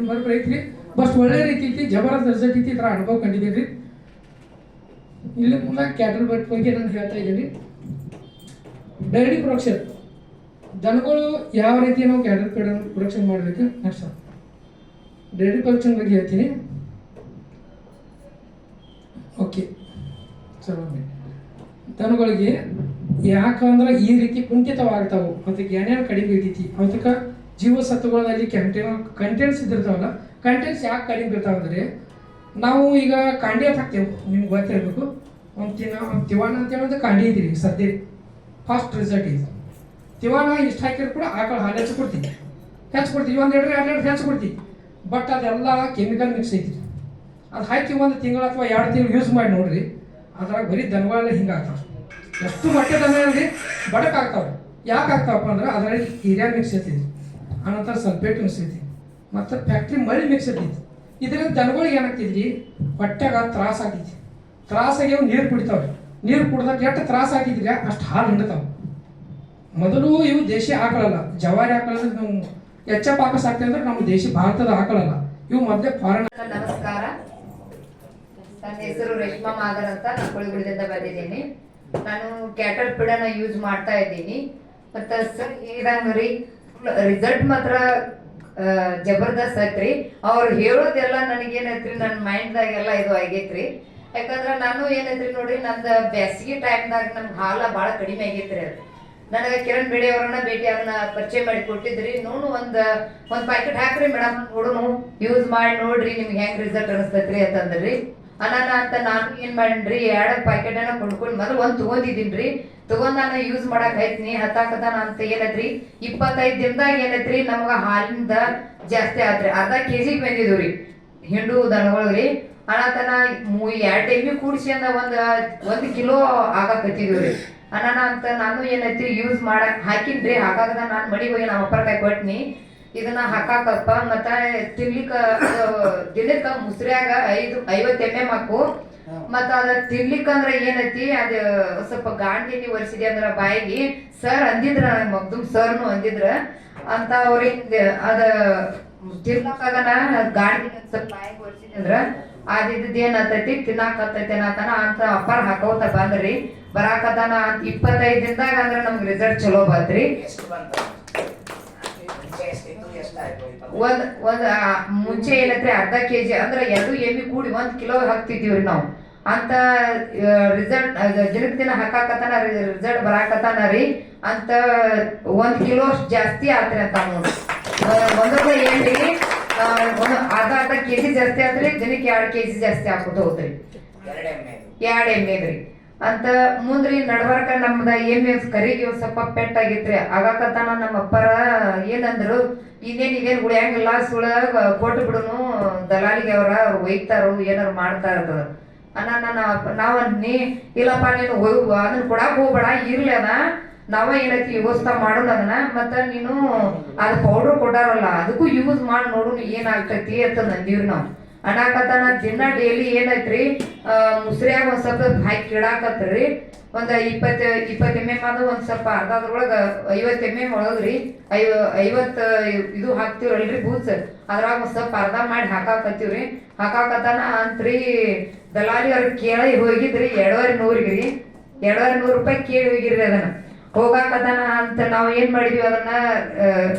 ಬರಬೇಕು ಐತ್ರಿ. ಬಸ್ಟ್ ಒಳ್ಳೆ ರೀತಿ ಐತಿ, ಜಬರ್ದಸ್ತ್ ರಿಸಲ್ಟ್ ಐತಿ. ಈ ಥರ ಅನುಭವ ಕಂಡಿದ್ದೀರಿ. ಇಲ್ಲಿ ಮುಂದೆ ಕ್ಯಾಟಲ್ ಬಟ್ ಬಗ್ಗೆ ನಾನು ಹೇಳ್ತಾ ಇದ್ದೀನಿ. ಡೈರಿ ಪ್ರೊಡಕ್ಷನ್, ದನಗಳು ಯಾವ ರೀತಿ ನಾವು ಕ್ಯಾಟಲ್ ಪ್ರೊಡಕ್ಷನ್ ಮಾಡಬೇಕು ನೆಕ್ಸ್ಟ್ ಡೈರಿ ಪ್ರೊಡಕ್ಷನ್ ಬಗ್ಗೆ ಹೇಳ್ತೀನಿ. ಓಕೆ, ಚಲೋ. ದನಗಳಿಗೆ ಯಾಕಂದ್ರೆ ಈ ರೀತಿ ಕುಂಠಿತವಾಗ್ತಾವೆ, ಅದಕ್ಕೆ ಏನೇನು ಕಡಿಮೆ ಇರ್ತೈತಿ, ಅದಕ್ಕೆ ಜೀವಸತ್ವಗಳಲ್ಲಿ ಕಂಟೆಂಟ್ಸ್ ಇದ್ದಿರ್ತಾವಲ್ಲ, ಕಂಟೆಂಟ್ಸ್ ಯಾಕೆ ಕಡಿಮೆ ಇರ್ತಾವೆ ಅಂದರೆ, ನಾವು ಈಗ ಕಾಂಡಿ ಅಂತ ಹಾಕ್ತೇವೆ, ನಿಮ್ಗೆ ಗೊತ್ತಿರಬೇಕು. ಒಂದು ತಿವಾನ ಅಂತ ಹೇಳೋದು ಕಾಂಡಿ ಇದ್ದೀರಿ ಸದ್ಯ ಫಾಸ್ಟ್ ರಿಸಲ್ಟ್ ಇದೆ. ತಿವಾನ ಇಷ್ಟು ಹಾಕಿದ್ರು ಕೂಡ ಆಕಳ ಹಾಲು ಹೆಚ್ಚು ಕೊಡ್ತೀವಿ, 1 ಲೀಟರ್ 2 ಲೀಟರ್ ಹೆಚ್ಚು ಕೊಡ್ತೀವಿ. ಬಟ್ ಅದೆಲ್ಲ ಕೆಮಿಕಲ್ ಮಿಕ್ಸ್ ಐತಿ. ಅದು ಹಾಕಿ 1 ತಿಂಗಳು ಅಥವಾ 2 ತಿಂಗಳು ಯೂಸ್ ಮಾಡಿ ನೋಡ್ರಿ, ಅದ್ರಾಗ ಬರೀ ದನಗಳೆಲ್ಲ ಹಿಂಗೆ ಆಗ್ತಾವೆ. ಎಷ್ಟು ಮಟ್ಟೆ ದನ ಇರಲಿ ಬಡಕ್ ಆಗ್ತಾವೆ. ಯಾಕೆ ಆಗ್ತಾವಪ್ಪ ಅಂದ್ರೆ ಅದರಲ್ಲಿ ಯೂರಿಯಾ ಮಿಕ್ಸ್ ಇರ್ತೈತಿ, ಆನಂತರ ಸಲ್ಫೇಟ್ ಮಿಕ್ಸ್ ಐತಿ, ಮತ್ತು ಫ್ಯಾಕ್ಟ್ರಿ ಮಳಿ ಮಿಕ್ಸ್ ಇರ್ತೈತಿ. ಇದರಿಂದ ದನಗಳಿಗೆ ಏನಾಗ್ತಿದ್ರಿ, ಹೊಟ್ಟೆಗ ತ್ರಾಸ ಆಗ್ತೈತಿ. ತ್ರಾಸಾಗಿ ಅವು ನೀರು ಕುಡಿತಾವೆ. ನೀರು ಕುಡ್ದಾಗ ಎಷ್ಟು ತ್ರಾಸ ಆಗಿದ್ರಿ ಅಷ್ಟು ಹಾಲು ಹಿಂಡ್ತಾವೆ. ಮೊದಲು ಇವು ದೇಶಿ ಆಕಳಲ್ಲ, ಜವಾರಿ ಆಕಳ ಅಂದ್ರೆ ನಾವು ಎಚ್ಚಪ್ಪ ಆಕಸ್ ಆಗ್ತದೆ ಅಂದ್ರೆ ನಮ್ಮ ದೇಶಿ ಭಾರತದ ಆಕಳಲ್ಲ, ಇವು ಮೊದಲೇ ಫಾರಿನ್. ನಮಸ್ಕಾರ, ನನ್ನ ಹೆಸರು ರೇಷ್ಮಾ ಮಾದರ್ ಅಂತ, ನಾನು ಕೊಳಿಗುಳದಿಂದ ಬಂದಿದ್ದೀನಿ. ನಾನು ಕ್ಯಾಟಲ್ ಪಿಡನ ಯೂಸ್ ಮಾಡ್ತಾ ಇದ್ದೀನಿ. ಮತ್ತು ಸರ್ ಇದಂಗ್ರಿ ರಿಸಲ್ಟ್ ಮಾತ್ರ ಜಬರ್ದಸ್ತ್ ಐತ್ರಿ. ಅವ್ರು ಹೇಳೋದೆಲ್ಲ ನನಗೇನೈತ್ರಿ, ನನ್ನ ಮೈಂಡ್ದಾಗೆಲ್ಲ ಇದು ಆಗೈತ್ರಿ. ಯಾಕಂದ್ರೆ ನಾನು ಏನೈತ್ರಿ ನೋಡ್ರಿ, ನಂದು ಬೇಸಿಗೆ ಟೈಮ್ದಾಗ ನಮ್ಗೆ ಹಾಲ ಭಾಳ ಕಡಿಮೆ ಆಗೈತ್ರಿ. ಅದು ನನಗೆ ಕಿರಣ್ ಬೇಡಿ ಅವ್ರನ್ನ ಭೇಟಿ ಅದನ್ನ ಪರಿಚಯ ಮಾಡಿ ಕೊಟ್ಟಿದ್ರಿ. ನೋಡು ಒಂದು ಪ್ಯಾಕೆಟ್ ಹಾಕ್ರಿ ಮೇಡಮ್, ನೋಡು ಯೂಸ್ ಮಾಡಿ ನೋಡ್ರಿ, ನಿಮ್ಗೆ ಹೆಂಗ್ ರಿಸಲ್ಟ್ ಅನಿಸ್ತೈತ್ರಿ ಅಂತಂದ್ರಿ. ಅನಾನ ಅಂತ ನಾನು ಏನ್ ಮಾಡೀನ್ರಿ, 2 ಪ್ಯಾಕೆಟ್ ಅನ್ನ ಕೊಂಡ್ಕೊಂಡು ಮೊದಲು 1 ತಗೊಂಡಿದ್ದೀನ್ರಿ. ತಗೊಂಡ್ ನಾನು ಯೂಸ್ ಮಾಡಕ್ ಐತ್ನಿ, ಹತ್ತಾಕತಾನ ಅಂತ ಏನೈತ್ರಿ 25 ದಿನದಾಗ ಏನೈತ್ರಿ ನಮ್ಗ ಹಾಲಿಂದ ಜಾಸ್ತಿ ಆತ್ರಿ. ಅರ್ಧ ಕೆಜಿ ಬಂದಿದ್ರಿ ಹಿಂಡು ದನಗಳ್ರಿ. ಅನಾತನ 2 ಟೈಮಿ ಕೂಡಿಸಿ ಅಂದ 1 ಕಿಲೋ ಆಗಾಕತ್ತಿದ್ವಿ. ಅನಾನ ಅಂತ ನಾನು ಏನೈತಿ ಯೂಸ್ ಮಾಡಕ್ ಹಾಕಿನ್ರಿ. ಹಾಕಾಗದ ನಾನು ಮಡಿಗೆ ಹೋಗಿ ನಮ್ಮ ಅಪ್ಪರ ಕೈ ಕೊಟ್ನಿ, ಇದನ್ನ ಹಾಕಾಕಪ್ಪ. ಮತ್ತ ತಿನ್ಲಿಕ್ಕ ದಿನಕ್ಕ ಮುಸ್ರ್ಯಾಗ 50 mm ಹಾಕು. ಮತ್ತ ಅದ ತಿನ್ಲಿಕ್ಕಂದ್ರ ಏನೈತಿ, ಅದ ಸ್ವಲ್ಪ ಗಾಂಡಿನಿ ಒರೆಸಿದೆ ಅಂದ್ರ ಬಾಯಿಗೆ ಸರ್ ಅಂದಿದ್ರ, ಮಗ್ದುಮ್ ಸರ್ನು ಅಂದಿದ್ರ ಅಂತ. ಅವ್ರಿಗೆ ಅದ ತಿನ್ಲಕ್ಕಾಗನ ಗಾಂಡಿ ಸ್ವಲ್ಪ ಬಾಯಿಗೆ ಒರೆಸಿದೆ ಅಂದ್ರ ಅದಿದ್ದು ಏನಾಗ್ತೈತಿ, ತಿನ್ನಾಕತ್ತೈತಿ ಅನ್ನತಾನ ಅಂತ ಅಪ್ಪಾರ ಹಾಕೋತ ಬಂದ್ರಿ. ಬರಾಕತಾನ ಅಂತ 25 ದಿನದಾಗ ಅಂದ್ರ ನಮ್ಗೆ ರಿಸಲ್ಟ್ ಚಲೋ ಬಂತ್ರಿ. ಒಂದ್ ಮುಂಚೆ ಏನೈತ್ರಿ ಅರ್ಧ ಕೆಜಿ ಅಂದ್ರ 2 ಎಮ್ಮಿ ಕೂಡಿ 1 ಕಿಲೋ ಹಾಕ್ತಿದ್ದೀವ್ರಿ ನಾವು ಅಂತ. ರಿಸಲ್ಟ್ ದಿನಕ್ ದಿನ ಹಾಕಾಕತಾನ, ರಿಸಲ್ಟ್ ಬರಾಕತಾನ ರೀ ಅಂತ. 1 ಕಿಲೋ ಜಾಸ್ತಿ ಆತ್ರಿ ಅಂತ ನೋಡಿ. ಒಂದೊಂದು ಏನ್ರಿ ಅರ್ಧ ಕೆಜಿ ಜಾಸ್ತಿ ಆತ್ರಿ, ದಿನಕ್ಕೆ 2 ಕೆಜಿ ಜಾಸ್ತಿ ಹಾಕೋತ ಹೋದ್ರಿ. 2 ಎಮ್ಮೆ ರೀ ಅಂತ. ಮುಂದ್ರಿ ನಡ್ಬರ್ಕ ನಮ್ದ ಎಮ್ಮೆ ಕರಿಗೆ ಒಂದ್ ಸ್ವಲ್ಪ ಪೆಟ್ಟಾಗಿತ್ರಿ. ಆಗಾಕತಾನ ನಮ್ಮ ಅಪ್ಪರ ಏನಂದ್ರು, ಇದೇನ್ ಉಳಿಯಂಗಿಲ್ಲ, ಸುಳ ಕೊಟ್ಟು ಬಿಡುನು ದಲಾಲಿಗೆ ಅವ್ರು ಒಯ್ತಾರು, ಏನಾರು ಮಾಡ್ತಾ ಇರ್ತದ ನಾವ್ ಅನ್ನಿ. ಇಲ್ಲಪ್ಪ ನೀನು ಅದನ್ನ ಕೊಡಾಕ್ ಹೋಗ್ಬೇಡ, ಇರ್ಲಿ ಅದ ನಾವ ಏನೈತಿ ವ್ಯವಸ್ಥೆ ಮಾಡೋಣ ಅದನ್ನ ಮತ್ತ ನೀನು ಅದ್ ಪೌಡರ್ ಕೊಟ್ಟಾರಲ್ಲ ಅದಕ್ಕೂ ಯೂಸ್ ಮಾಡಿ ನೋಡು ಏನಾಗ್ತೈತಿ ಅಂತ ನಂದೀವ್ರಿ ನಾವು ಅನ್ನಾಕತ್ತಾನ ದಿನ ಡೈಲಿ ಏನೈತ್ರಿ ಮುಸ್ರಿಯಾಗ ಒಂದ್ ಸ್ವಲ್ಪ ಹಾಕಿ ಇಡಾಕತ್ರಿ ಒಂದ್ 20 ml ಅದು ಒಂದ್ ಸ್ವಲ್ಪ ಅರ್ಧದ್ರೊಳಗ 50 ml ಒಳಗ್ರಿ 50 ಇದು ಹಾಕ್ತಿವ್ರಲ್ರಿ ಬೂತ್ಸ್ ಅದ್ರಾಗ ಒಂದ್ ಸ್ವಲ್ಪ ಅರ್ಧ ಮಾಡಿ ಹಾಕಾಕತ್ತೀವ್ರಿ ಹಾಕಾಕತ್ತಾನ ಅಂತ್ರಿ ದಲಾಲಿ ಅವ್ರಿಗೆ ಕೇಳಿ ಹೋಗಿದ್ರಿ 2,200 ರೂಪಾಯಿ ಕೇಳಿ ಹೋಗಿರ್ರಿ ಅದನ್ನ ಹೋಗಾಕತ್ತಾನ ಅಂತ ನಾವ್ ಏನ್ ಮಾಡಿದ್ವಿ ಅದನ್ನ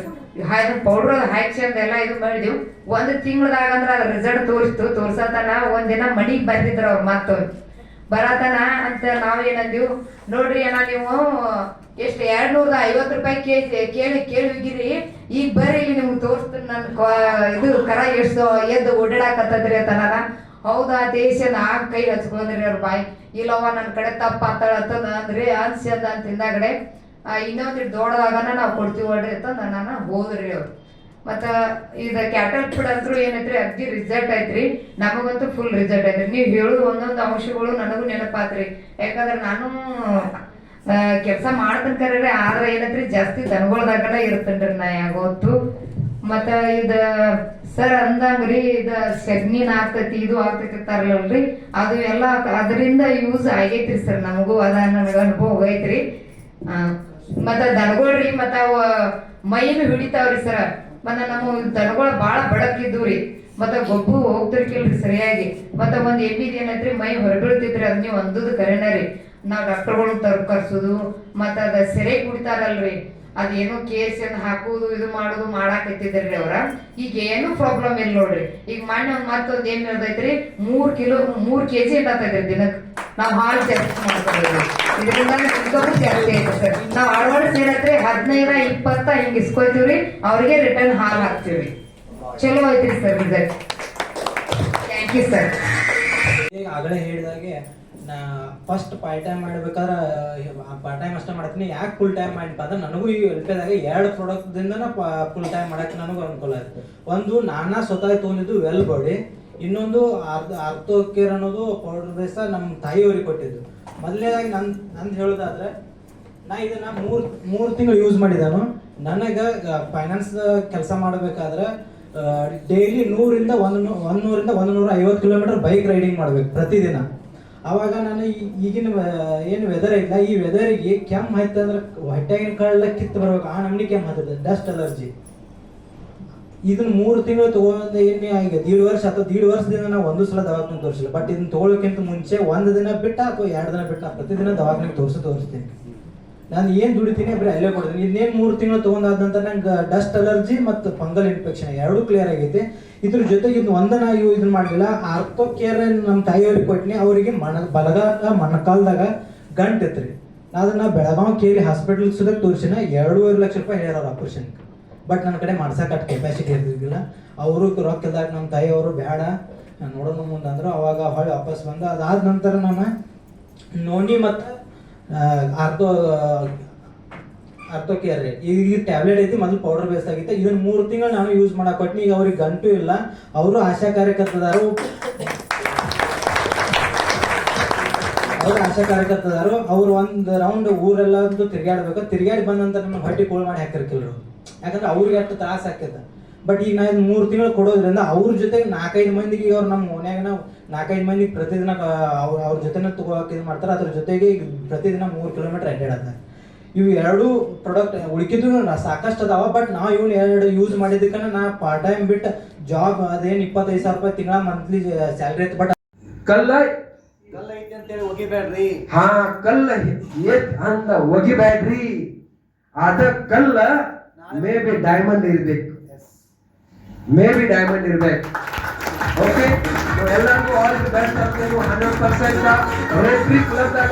ಪೌಡರ್ ಹಾಕಿ ಎಲ್ಲ ಇದು ಮಾಡಿದ್ವಿ 1 ತಿಂಗಳದಾಗ ಅಂದ್ರ ಅದ್ರ ರಿಸಲ್ಟ್ ತೋರ್ಸತನ ಒಂದಿನ ಮನಿಗ್ ಬಂದಿದ್ರ ಅವ್ರ ಮತ್ತ ಬರತನ ಅಂತ ನಾವೇನಂದಿವ್ ನೋಡ್ರಿ ಅಣ್ಣ ನೀವು ಎಷ್ಟು 250 ರೂಪಾಯಿ ಕೇಳಿ ಹೋಗಿರಿ ಈಗ ಬರ್ರಿ ಇಲ್ಲಿ ನಿಮ್ಗೆ ತೋರಿಸ್ತೀನಿ ನನ್ ಇದು ಕರ ಎದ್ದು ಓಡಾಡಕತ್ತದ್ರಿ ಅಂತನ ಹೌದಾ ದೇಶ ಕೈ ಹಚ್ಕೊಂಡ್ರಿ ಅವ್ರ ಬಾಯಿ ಇಲ್ಲವ ನನ್ ಕಡೆ ತಪ್ಪಾತಳತ್ತದ ಅಂದ್ರೆ ಅನ್ಸ್ಯದ ಅಂತ ಹಿಂದಾಗಡೆ ಇನ್ನೊಂದು ದೊಡ್ಡದಾಗನ ನಾವು ಕೊಡ್ತೀವಿ ನೋಡ್ರಿ ಅಂತ ನಾನು ಹೋದ್ರಿ ಅವ್ರು ಮತ್ತ ಇದ ಕ್ಯಾಟಲ್ ಫುಡ್ ಅಂತೂ ಏನೈತ್ರಿ ಅಗ್ದಿ ರಿಸಲ್ಟ್ ಐತ್ರಿ ನಮಗಂತೂ ಫುಲ್ ರಿಸಲ್ಟ್ ಐತ್ರಿ ನೀವ್ ಹೇಳುದು ಒಂದೊಂದು ಅಂಶಗಳು ನನಗೂ ನೆನಪಾತ್ರಿ ಯಾಕಂದ್ರೆ ನಾನು ಕೆಲಸ ಮಾಡ್ತನ್ ಕರೀರಿ ಆದ್ರ ಏನೈತ್ರಿ ಜಾಸ್ತಿ ದನಗಳದಾಗನ ಇರ್ತೇನ್ರಿ ನಾ ಯಾವತ್ತು ಮತ್ತ ಇದ ಸರ್ ಅಂದಂಗ್ರಿ ಇದ ಸೆಗ್ನಿನ್ ಆಗ್ತೈತಿ ಇದು ಆಗ್ತೈತಿ ಅಂತಾರಲ್ರಿ ಅದು ಎಲ್ಲ ಅದರಿಂದ ಯೂಸ್ ಆಗೈತ್ರಿ ಸರ್ ನಮಗೂ ಅದ ನನಗ ಅನುಭವ ಐತ್ರಿ ಮತ್ತ ದನಗಳ್ರಿ ಮತ್ತ ಅವ ಮೈನು ಹಿಡಿತಾವ್ರಿ ಸರ್ ಮತ್ತ ನಮ್ಮ ದನಗಳು ಬಾಳ ಬಡಕಿದ್ವ್ರಿ ಮತ್ತ ಗೊಬ್ಬು ಹೋಗ್ತಿರ್ಕಿಲ್ರಿ ಸರಿಯಾಗಿ ಮತ್ತ ಒಂದ್ ಎಮ್ಮಿದ್ ಏನೈತ್ರಿ ಮೈ ಹೊರಬೀಳ್ತಿದ್ರಿ ಅದ್ ನೀವು ಅಂದದ್ದು ಕರೆನ ರೀ ನಾವ್ ಡಾಕ್ಟರ್ಗಳು ಕರ್ಸೋದು ಮತ್ತ ಅದ ಸೆರೆ ಕುಡಿತಾರಲ್ರಿ ಅದೇನೋ ಕೇಸ್ ಹಾಕುದು ಇದು ಮಾಡುದು ಮಾಡಾಕತ್ತಿದ್ರಿ ಅವ್ರ ಈಗ ಏನು ಪ್ರಾಬ್ಲಮ್ ಇಲ್ಲ ನೋಡ್ರಿ ಈಗ ಮೊನ್ನೆ ಮತ್ತೊಂದ್ ಏನ್ ಹೇಳ್ದೈತ್ರಿ 3 kg ಇಟ್ಟೈತ್ರಿ ದಿನಕ್ ನಾವ್ ಹಾಲು ಜಾಸ್ತಿ ಮಾಡ್ತೀವಿ ಇದರಿಂದ ಇನ್ಕಮ್ ಜಾಸ್ತಿ ಐತೆ ಸರ್ ನಾವ್ ಅಳವಡಿಸಿ ಏನೈತ್ರಿ 15-20 ಹಿಂಗ್ ಇಸ್ಕೊಯ್ತೀವ್ರಿ ಅವ್ರಿಗೆ ರಿಟರ್ನ್ ಹಾಲು ಹಾಕ್ತಿವ್ರಿ ಚಲೋ ಐತ್ರಿ sir result thank you sir ಈಗ ಆಗಲೇ ಹೇಳಿದಾಗೆ ನಾ ಫಸ್ಟ್ ಪಾರ್ಟ್ ಟೈಮ್ ಮಾಡ್ಬೇಕಾದ್ರೆ ಪಾರ್ಟ್ ಟೈಮ್ ಅಷ್ಟೇ ಮಾಡ್ತೀನಿ ಯಾಕೆ ಫುಲ್ ಟೈಮ್ ಮಾಡಿಪ್ಪ ಅಂದ್ರೆ ನನಗೂ ಈ ಎಲ್ಪೇದಾಗ 2 ಪ್ರಾಡಕ್ಟ್ದಿಂದ ಫುಲ್ ಟೈಮ್ ಮಾಡಕ್ಕೆ ನನಗೂ ಅನುಕೂಲ ಆಯ್ತು ಒಂದು ನಾನಾ ಸ್ವತಃ ತೊಗೊಂಡಿದ್ದು ವೆಲ್ ಬಾಡಿ ಇನ್ನೊಂದು ಆರ್ಥೋ ಕೇರ್ ಅನ್ನೋದು ಪೌಡರ್ ಬೇಸ ನಮ್ಮ ತಾಯಿಯವ್ರಿಗೆ ಕೊಟ್ಟಿದ್ದು ಮೊದಲನೇದಾಗಿ ನಂದು ಹೇಳೋದಾದ್ರೆ ನಾ ಇದನ್ನ 3 ತಿಂಗಳು ಯೂಸ್ ಮಾಡಿದಾನು ನನಗೆ ಫೈನಾನ್ಸ್ ಕೆಲಸ ಮಾಡಬೇಕಾದ್ರೆ ಡೈಲಿ 100-150 ಕಿಲೋಮೀಟರ್ ಬೈಕ್ ರೈಡಿಂಗ್ ಮಾಡ್ಬೇಕು ಪ್ರತಿದಿನ ಅವಾಗ ನಾನು ಈಗಿನ ಏನು ವೆದರ್ ಐತಲ್ಲ ಈ ವೆದರಿಗೆ ಕೆಮ್ಮು ಆಯ್ತು ಅಂದ್ರೆ ಹೊಟ್ಟೆಗಿನ ಕಳ್ಳ ಕಿತ್ತು ಬರ್ಬೇಕು ಆ ನಮ್ನಿ ಕೆಮ್ಮು ಹತ್ತದ ಡಸ್ಟ್ ಅಲರ್ಜಿ ಇದನ್ನ 3 ತಿಂಗಳು ತಗೊಂಡ ಏನೇ ಈಗ 1.5 ವರ್ಷ ಅಥವಾ 1.5 ವರ್ಷದಿಂದ ನಾವು ಒಂದು ಸಲ ದವಾಖಾನೆ ತೋರಿಸಿಲ್ಲ ಬಟ್ ಇದನ್ನ ತಗೊಳ್ಳೋಕ್ಕಿಂತ ಮುಂಚೆ 1 ದಿನ ಬಿಟ್ಟ ಅಥವಾ 2 ದಿನ ಬಿಟ್ಟ ಪ್ರತಿದಿನ ದವಾಖಾನೆಗೆ ತೋರಿಸ್ತೀನಿ ನಾನು ಏನು ದುಡಿತೀನಿ ಬರೀ ಅಲ್ಲೇ ಕೊಡ್ತೀನಿ ಇದನ್ನೇನು 3 ತಿಂಗಳು ತಗೊಂಡಾದ ನಂತರ ನಂಗೆ ಡಸ್ಟ್ ಅಲರ್ಜಿ ಮತ್ತು ಫಂಗಲ್ ಇನ್ಫೆಕ್ಷನ್ 2 ಕ್ಲಿಯರ್ ಆಗೈತೆ ಇದ್ರ ಜೊತೆಗೆ ಇದು ಒಂದನ ಇದನ್ನ ಮಾಡಲಿಲ್ಲ ಆರ್ಥೋ ಕೇರ್ ನಮ್ಮ ತಾಯಿಯವ್ರಿಗೆ ಕೊಟ್ಟಿನಿ ಅವರಿಗೆ ಮೊಣಕಾಲ್ದಾಗ ಗಂಟು ಇತ್ರಿ ಅದನ್ನ ಬೆಳಗಾವಿ ಕೇರಿ ಹಾಸ್ಪಿಟಲ್ ಸುದ ತೋರಿಸಿನ 2.5 ಲಕ್ಷ ರೂಪಾಯಿ ಹೇಳ್ಯಾರ ಆಪರೇಷನ್ ಬಟ್ ನನ್ನ ಕಡೆ ಮಾಡ್ಸಕ್ಕೆ ಅಷ್ಟು ಕೆಪಾಸಿಟಿ ಇರ್ತಿರ್ಲಿಲ್ಲ ಅವರು ರೊಕ್ಕದಾಗ ನಮ್ಮ ತಾಯಿಯವರು ಬೇಡ ನೋಡೋಣ ಮುಂದೆ ಅಂದ್ರು ಅವಾಗ ಹೊಳ್ಳಿ ವಾಪಸ್ ಬಂದು ಅದಾದ ನಂತರ ನಾನು ನೋನಿ ಮತ್ತು ಆರ್ಥೋ ಕೇರ್ ರೀ ಈಗ ಟ್ಯಾಬ್ಲೆಟ್ ಐತಿ ಮೊದಲು ಪೌಡರ್ ಬೇಸ್ ಆಗಿತ್ತು ಇದನ್ನ 3 ತಿಂಗಳು ನಾನು ಯೂಸ್ ಮಾಡಕ್ ಕೊಟ್ಟಿನಿ ಈಗ ಅವ್ರಿಗೆ ಗಂಟು ಇಲ್ಲ ಅವರು ಆಶಾ ಕಾರ್ಯಕರ್ತದಾರು ಅವ್ರು ಒಂದು ರೌಂಡ್ ಊರೆಲ್ಲ ತಿರ್ಗಾಡ್ಬೇಕು ತಿರ್ಗಾಡಿ ಬಂದ ನಂತರ ನಮ್ಮ ಹೊಟ್ಟಿ ಕೋಲ್ ಮಾಡಿ ಹಾಕಿರ್ಕಿಲ್ರು ಯಾಕಂದ್ರೆ ಅವ್ರಿಗೆ ಅಷ್ಟು ತ್ರಾಸ ಆಕೈತೆ ಬಟ್ ಈಗ ನಾನು 3 ತಿಂಗಳು ಕೊಡೋದ್ರಿಂದ ಅವ್ರ ಜೊತೆಗೆ 4-5 ಮಂದಿಗೆ ಅವ್ರು ನಮ್ಮ ಮನ್ಯಾಗ ನಾವು 4-5 ಮಂದಿಗೆ ಪ್ರತಿದಿನ ಅವ್ರ ಜೊತೆನ ತಗೋಕೆ ಇದು ಮಾಡ್ತಾರೆ ಅದ್ರ ಜೊತೆಗೆ ಈಗ ಪ್ರತಿದಿನ 3 ಕಿಲೋಮೀಟರ್ ಅಡ್ಡಾಡತ್ತಾರೆ ಇವು 2 ಪ್ರಾಡಕ್ಟ್ ಉಳಿಕಿದ್ದು ಸಾಕಷ್ಟು ಅದಾವ ಬಟ್ ನಾವು ಇವ್ನ 2 ಯೂಸ್ ಮಾಡಿದ್ದಕ್ಕೆ ನಾ ಪಾರ್ಟ್ ಟೈಮ್ ಬಿಟ್ಟು ಜಾಬ್ ಅದೇನು 25,000 ರೂಪಾಯಿ ತಿಂಗಳ ಮಂತ್ಲಿ ಸ್ಯಾಲ್ರಿ ಐತೆ ಬಟ್ ಕಲ್ಲ ಐತಿ ಅಂತೇಳಿ ಒಗಿಬೇಡ್ರಿ ಹಾ ಕಲ್ಲ ಎತ್ ಅಂತ ಒಗಿಬೇಡ್ರಿ ಅದ ಕಲ್ಲ ಮೇ ಬಿ ಡೈಮಂಡ್ ಇರ್ಬೇಕು ಓಕೆ ಎಲ್ಲರಿಗೂ ಆಲ್ ದಿ ಬೆಸ್ಟ್ ಅಂತ 100% ರೋಟರಿ ಕ್ಲಬ್ ದಾಗ